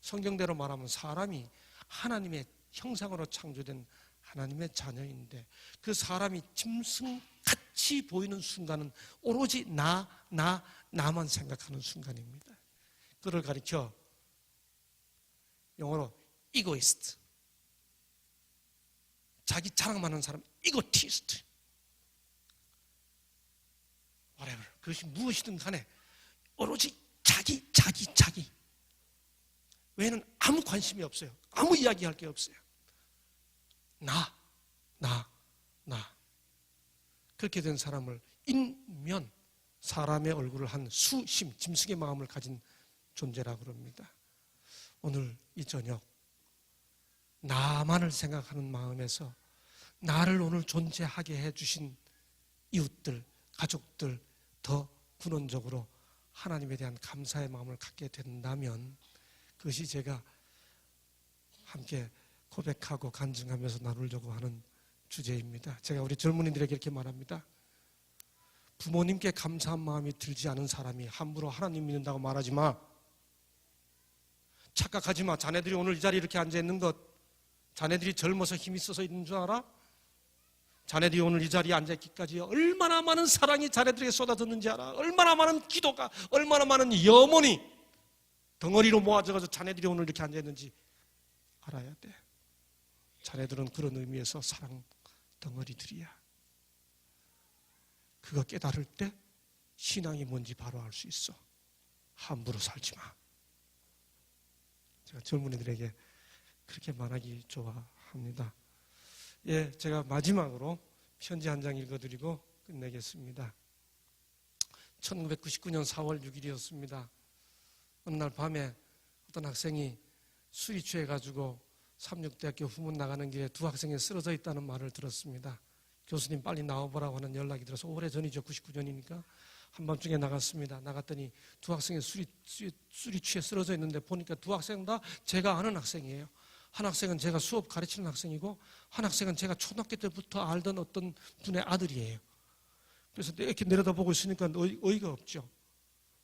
성경대로 말하면 사람이 하나님의 형상으로 창조된 하나님의 자녀인데 그 사람이 짐승같이 보이는 순간은 오로지 나만 생각하는 순간입니다. 그를 가리켜 영어로 egoist, 자기 자랑만 하는 사람, egoist, whatever. 그것이 무엇이든 간에 오로지 자기 외에는 아무 관심이 없어요. 아무 이야기할 게 없어요. 나 그렇게 된 사람을 인면 사람의 얼굴을 한 수심, 짐승의 마음을 가진 존재라고 그럽니다. 오늘 이 저녁 나만을 생각하는 마음에서 나를 오늘 존재하게 해주신 이웃들, 가족들 더 근원적으로 하나님에 대한 감사의 마음을 갖게 된다면 그것이 제가 함께 고백하고 간증하면서 나누려고 하는 주제입니다. 제가 우리 젊은이들에게 이렇게 말합니다. 부모님께 감사한 마음이 들지 않은 사람이 함부로 하나님 믿는다고 말하지 마. 착각하지 마. 자네들이 오늘 이 자리에 이렇게 앉아있는 것, 자네들이 젊어서 힘이 있어서 있는 줄 알아? 자네들이 오늘 이 자리에 앉아있기까지 얼마나 많은 사랑이 자네들에게 쏟아졌는지 알아? 얼마나 많은 기도가, 얼마나 많은 염원이 덩어리로 모아져가지고 자네들이 오늘 이렇게 앉아있는지 알아야 돼. 자네들은 그런 의미에서 사랑 덩어리들이야. 그거 깨달을 때 신앙이 뭔지 바로 알 수 있어. 함부로 살지 마. 제가 젊은이들에게 그렇게 말하기 좋아합니다. 예, 제가 마지막으로 편지 한 장 읽어드리고 끝내겠습니다. 1999년 4월 6일이었습니다. 어느 날 밤에 어떤 학생이 술이 취해가지고 삼육대학교 후문 나가는 길에 두 학생이 쓰러져 있다는 말을 들었습니다. 교수님 빨리 나와보라고 하는 연락이 들어서 오래전이죠. 99년이니까 한밤중에 나갔습니다. 나갔더니 두 학생이 술이 취해 쓰러져 있는데 보니까 두 학생 다 제가 아는 학생이에요. 한 학생은 제가 수업 가르치는 학생이고 한 학생은 제가 초등학교 때부터 알던 어떤 분의 아들이에요. 그래서 이렇게 내려다보고 있으니까 어이가 없죠.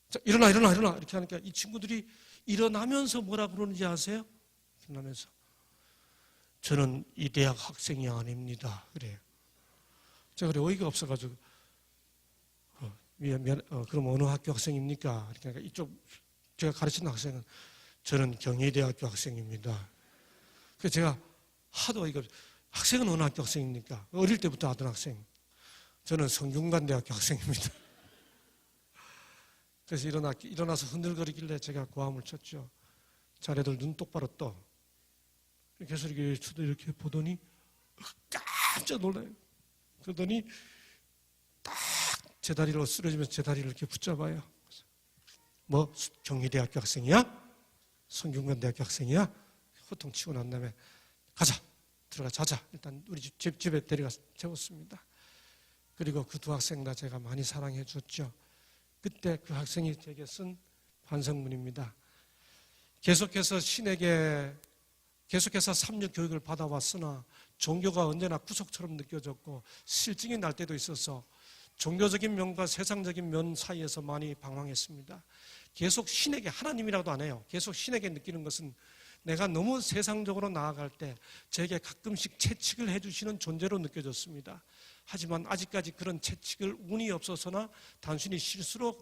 자, 일어나 이렇게 하니까 이 친구들이 일어나면서 뭐라 그러는지 아세요? 일어나면서 저는 이 대학 학생이 아닙니다. 그래요. 제가 그래 어이가 없어가지고 그럼 어느 학교 학생입니까? 그러니까 이쪽 제가 가르치는 학생은 저는 경희대학교 학생입니다. 그래서 제가 하도 어이가 없어요. 학생은 어느 학교 학생입니까? 어릴 때부터 하던 학생. 저는 성균관대학교 학생입니다. 그래서 일어나서 흔들거리길래 제가 고함을 쳤죠. 자네들 눈 똑바로 떠. 그래서 이렇게 보더니 깜짝 놀라요. 그러더니 딱 제 다리로 쓰러지면서 제 다리를 이렇게 붙잡아요. 뭐 경희대학교 학생이야? 성균관대학교 학생이야? 호통치고 난 다음에 가자, 들어가 자자. 일단 우리 집에 데려가서 재웠습니다. 그리고 그 두 학생 다 제가 많이 사랑해 줬죠. 그때 그 학생이 제게 쓴 반성문입니다. 계속해서 삼육 교육을 받아왔으나 종교가 언제나 구속처럼 느껴졌고 실증이 날 때도 있어서 종교적인 면과 세상적인 면 사이에서 많이 방황했습니다. 계속 신에게, 하나님이라도 안 해요. 계속 신에게 느끼는 것은 내가 너무 세상적으로 나아갈 때 제게 가끔씩 채찍을 해주시는 존재로 느껴졌습니다. 하지만 아직까지 그런 채찍을 운이 없어서나 단순히 실수로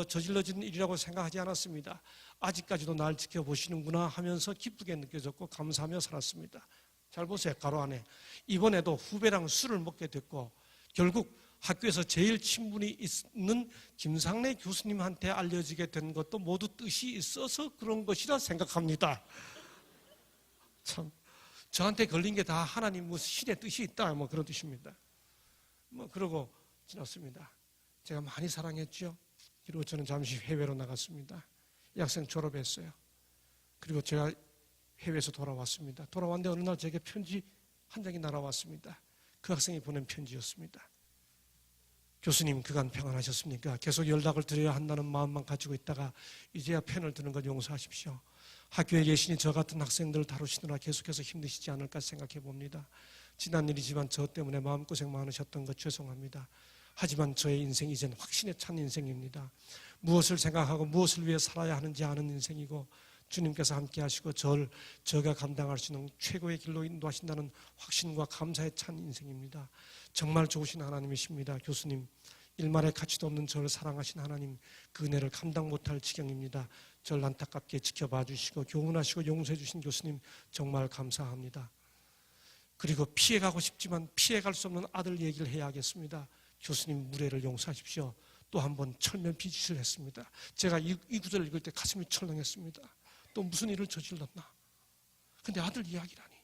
저질러진 일이라고 생각하지 않았습니다. 아직까지도 날 지켜보시는구나 하면서 기쁘게 느껴졌고 감사하며 살았습니다. 잘 보세요. 가로 안에. 이번에도 후배랑 술을 먹게 됐고 결국 학교에서 제일 친분이 있는 김상래 교수님한테 알려지게 된 것도 모두 뜻이 있어서 그런 것이라 생각합니다. 참, 저한테 걸린 게 다 하나님 무슨 신의 뜻이 있다 뭐 그런 뜻입니다. 뭐 그러고 지났습니다. 제가 많이 사랑했죠. 그리고 저는 잠시 해외로 나갔습니다. 이 학생 졸업했어요. 그리고 제가 해외에서 돌아왔습니다. 돌아왔는데 어느 날 제게 편지 한 장이 날아왔습니다. 그 학생이 보낸 편지였습니다. 교수님 그간 평안하셨습니까? 계속 연락을 드려야 한다는 마음만 가지고 있다가 이제야 펜을 드는 걸 용서하십시오. 학교에 계시니 저 같은 학생들을 다루시느라 계속해서 힘드시지 않을까 생각해 봅니다. 지난 일이지만 저 때문에 마음고생 많으셨던 것 죄송합니다. 하지만 저의 인생 이젠 확신에 찬 인생입니다. 무엇을 생각하고 무엇을 위해 살아야 하는지 아는 인생이고 주님께서 함께 하시고 저가 감당할 수 있는 최고의 길로 인도하신다는 확신과 감사에 찬 인생입니다. 정말 좋으신 하나님이십니다. 교수님, 일말의 가치도 없는 저를 사랑하신 하나님, 그 은혜를 감당 못할 지경입니다. 저를 안타깝게 지켜봐 주시고 교훈하시고 용서해 주신 교수님 정말 감사합니다. 그리고 피해가고 싶지만 피해갈 수 없는 아들 얘기를 해야겠습니다. 교수님 무례를 용서하십시오. 또 한 번 철면 비짓을 했습니다. 제가 이 구절을 읽을 때 가슴이 철렁했습니다. 또 무슨 일을 저질렀나? 근데 아들 이야기라니.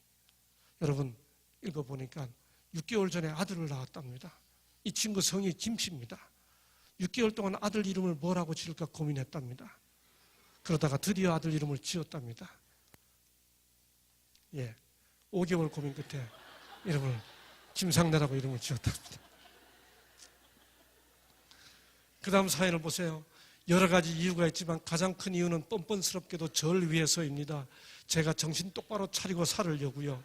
여러분 읽어보니까 6개월 전에 아들을 낳았답니다. 이 친구 성이 김씨입니다. 6개월 동안 아들 이름을 뭐라고 지을까 고민했답니다. 그러다가 드디어 아들 이름을 지었답니다. 5개월 고민 끝에 이름을 김상래라고 이름을 지었답니다. 그 다음 사연을 보세요. 여러 가지 이유가 있지만 가장 큰 이유는 뻔뻔스럽게도 저를 위해서입니다. 제가 정신 똑바로 차리고 살으려고요.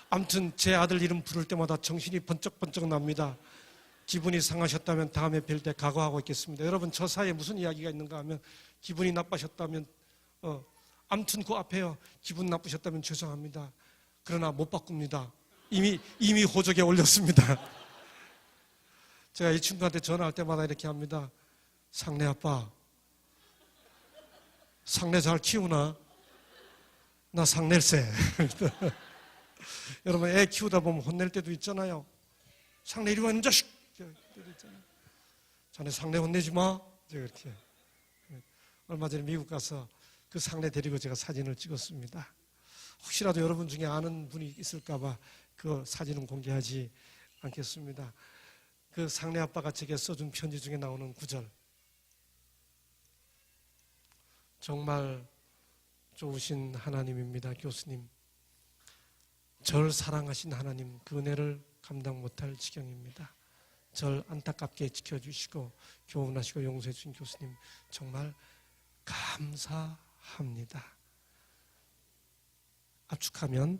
아무튼 제 아들 이름 부를 때마다 정신이 번쩍번쩍 납니다. 기분이 상하셨다면 다음에 뵐 때 각오하고 있겠습니다. 여러분 저 사이에 무슨 이야기가 있는가 하면 기분이 나빠셨다면 아무튼 그 앞에요. 기분 나쁘셨다면 죄송합니다. 그러나 못 바꿉니다. 이미 호적에 올렸습니다. 제가 이 친구한테 전화할 때마다 이렇게 합니다. 상래 아빠, 상래 잘 키우나? 나 상낼세. 여러분 애 키우다 보면 혼낼 때도 있잖아요. 상래 이리 와 이놈 자식. 자네 상래 혼내지 마. 제가 이렇게 얼마 전에 미국 가서 그 상래 데리고 제가 사진을 찍었습니다. 혹시라도 여러분 중에 아는 분이 있을까봐 그 사진은 공개하지 않겠습니다. 그 상래 아빠가 제게 써준 편지 중에 나오는 구절, 정말 좋으신 하나님입니다. 교수님, 절 사랑하신 하나님, 그 은혜를 감당 못할 지경입니다. 절 안타깝게 지켜주시고 교훈하시고 용서해 주신 교수님 정말 감사합니다. 압축하면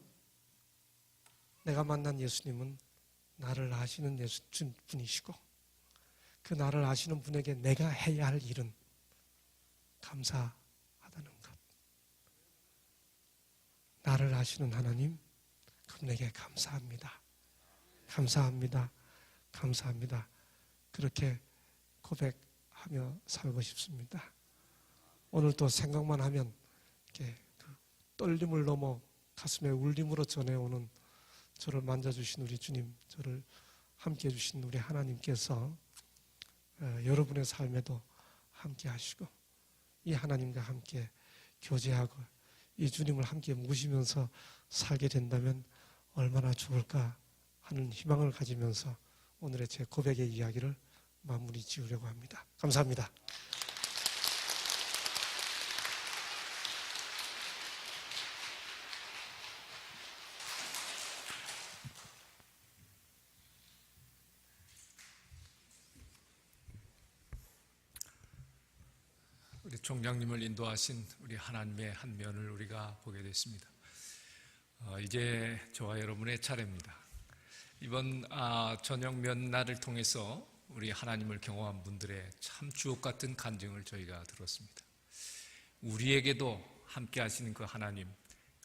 내가 만난 예수님은 나를 아시는 분이시고 그 나를 아시는 분에게 내가 해야 할 일은 감사하다는 것. 나를 아시는 하나님, 그분에게 감사합니다. 감사합니다. 감사합니다. 그렇게 고백하며 살고 싶습니다. 오늘 또 생각만 하면 이렇게 그 떨림을 넘어 가슴에 울림으로 전해오는 저를 만져주신 우리 주님, 저를 함께 해주신 우리 하나님께서 여러분의 삶에도 함께 하시고 이 하나님과 함께 교제하고 이 주님을 함께 모시면서 살게 된다면 얼마나 좋을까 하는 희망을 가지면서 오늘의 제 고백의 이야기를 마무리 지으려고 합니다. 감사합니다. 우리 총장님을 인도하신 우리 하나님의 한 면을 우리가 보게 됐습니다. 이제 저와 여러분의 차례입니다. 이번 저녁 면날을 통해서 우리 하나님을 경험한 분들의 참 주옥 같은 간증을 저희가 들었습니다. 우리에게도 함께 하시는 그 하나님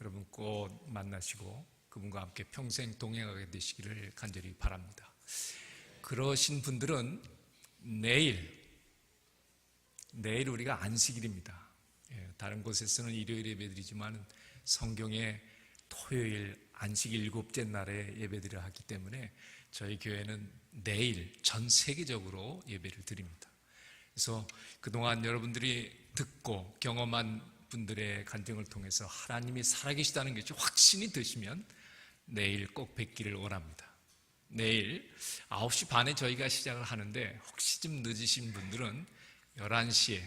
여러분 꼭 만나시고 그분과 함께 평생 동행하게 되시기를 간절히 바랍니다. 그러신 분들은 내일 우리가 안식일입니다. 다른 곳에서는 일요일 예배드리지만 성경에 토요일 안식일 7째 날에 예배드려 하기 때문에 저희 교회는 내일 전 세계적으로 예배를 드립니다. 그래서 그동안 여러분들이 듣고 경험한 분들의 간증을 통해서 하나님이 살아계시다는 것이 확신이 드시면 내일 꼭 뵙기를 원합니다. 내일 9시 반에 저희가 시작을 하는데 혹시 좀 늦으신 분들은 11시에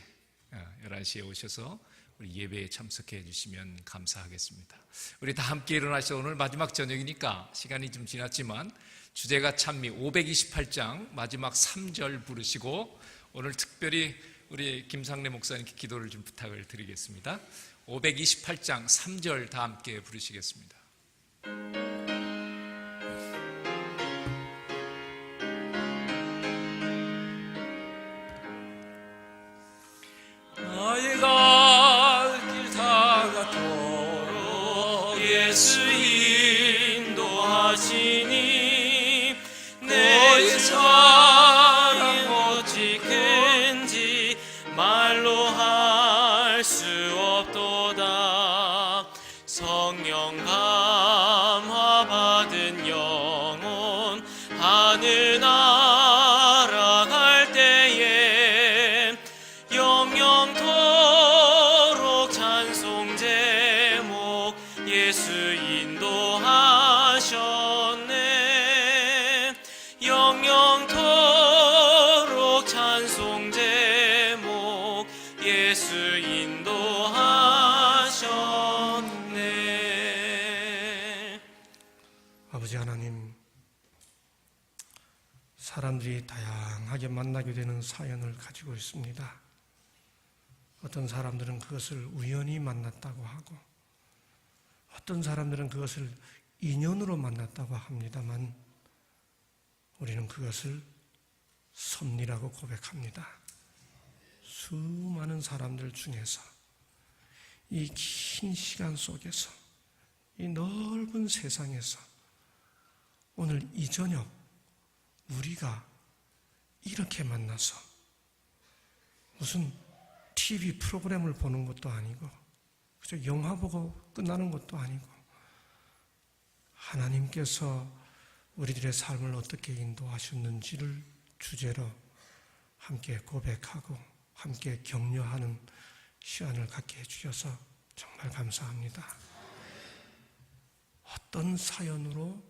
오셔서 우리 예배에 참석해 주시면 감사하겠습니다. 우리 다 함께 일어나셔서 오늘 마지막 저녁이니까 시간이 좀 지났지만 주제가 찬미 528장 마지막 3절 부르시고 오늘 특별히 우리 김상래 목사님께 기도를 좀 부탁을 드리겠습니다. 528장 3절 다 함께 부르시겠습니다. 나의 갈 길 다가도록 예수 인도하시니 내 사랑 어찌 큰지 말로 할 수 없도다. 성령 감화 받은 영혼 하늘 날아갈 때에 영영토록 찬송 제목 예수 인도하셨네. 영영토록 찬송 제목 예수 인도하셨네. 아버지 하나님, 사람들이 다양하게 만나게 되는 사연을 가지고 있습니다. 어떤 사람들은 그것을 우연히 만났다고 하고 어떤 사람들은 그것을 인연으로 만났다고 합니다만 우리는 그것을 섭리라고 고백합니다. 수많은 사람들 중에서 이 긴 시간 속에서, 이 넓은 세상에서 오늘 이 저녁 우리가 이렇게 만나서 무슨 TV 프로그램을 보는 것도 아니고, 그저 영화 보고 끝나는 것도 아니고, 하나님께서 우리들의 삶을 어떻게 인도하셨는지를 주제로 함께 고백하고 함께 격려하는 시간을 갖게 해주셔서 정말 감사합니다. 어떤 사연으로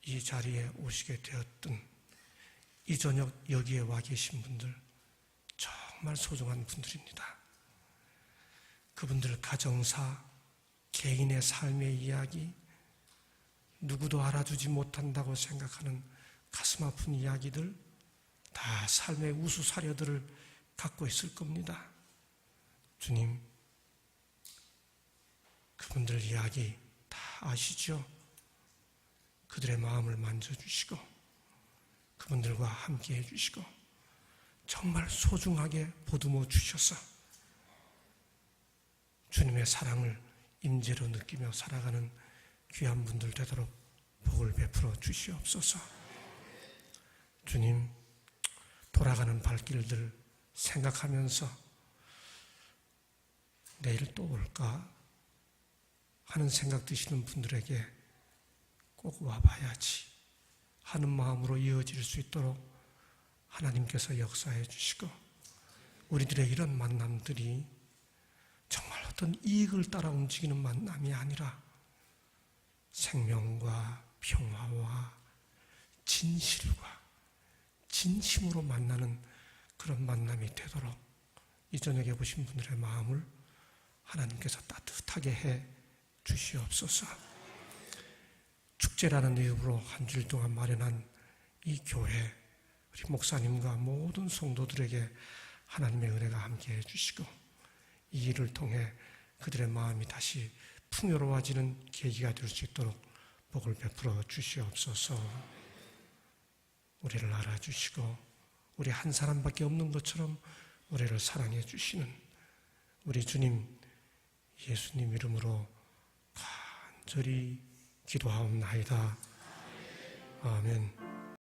이 자리에 오시게 되었든 이 저녁 여기에 와 계신 분들 정말 소중한 분들입니다. 그분들 가정사, 개인의 삶의 이야기, 누구도 알아주지 못한다고 생각하는 가슴 아픈 이야기들, 다 삶의 우수사려들을 갖고 있을 겁니다. 주님, 그분들 이야기 다 아시죠? 그들의 마음을 만져주시고 그분들과 함께 해주시고 정말 소중하게 보듬어 주셔서 주님의 사랑을 임재로 느끼며 살아가는 귀한 분들 되도록 복을 베풀어 주시옵소서. 주님, 돌아가는 발길들 생각하면서 내일 또 올까 하는 생각 드시는 분들에게 꼭 와봐야지 하는 마음으로 이어질 수 있도록 하나님께서 역사해 주시고, 우리들의 이런 만남들이 정말 어떤 이익을 따라 움직이는 만남이 아니라 생명과 평화와 진실과 진심으로 만나는 그런 만남이 되도록 이 저녁에 보신 분들의 마음을 하나님께서 따뜻하게 해 주시옵소서. 축제라는 이유로 한 주일 동안 마련한 이 교회, 우리 목사님과 모든 성도들에게 하나님의 은혜가 함께 해주시고 이 일을 통해 그들의 마음이 다시 풍요로워지는 계기가 될 수 있도록 복을 베풀어 주시옵소서. 우리를 알아주시고 우리 한 사람밖에 없는 것처럼 우리를 사랑해 주시는 우리 주님 예수님 이름으로 간절히 기도하옵나이다. 아멘.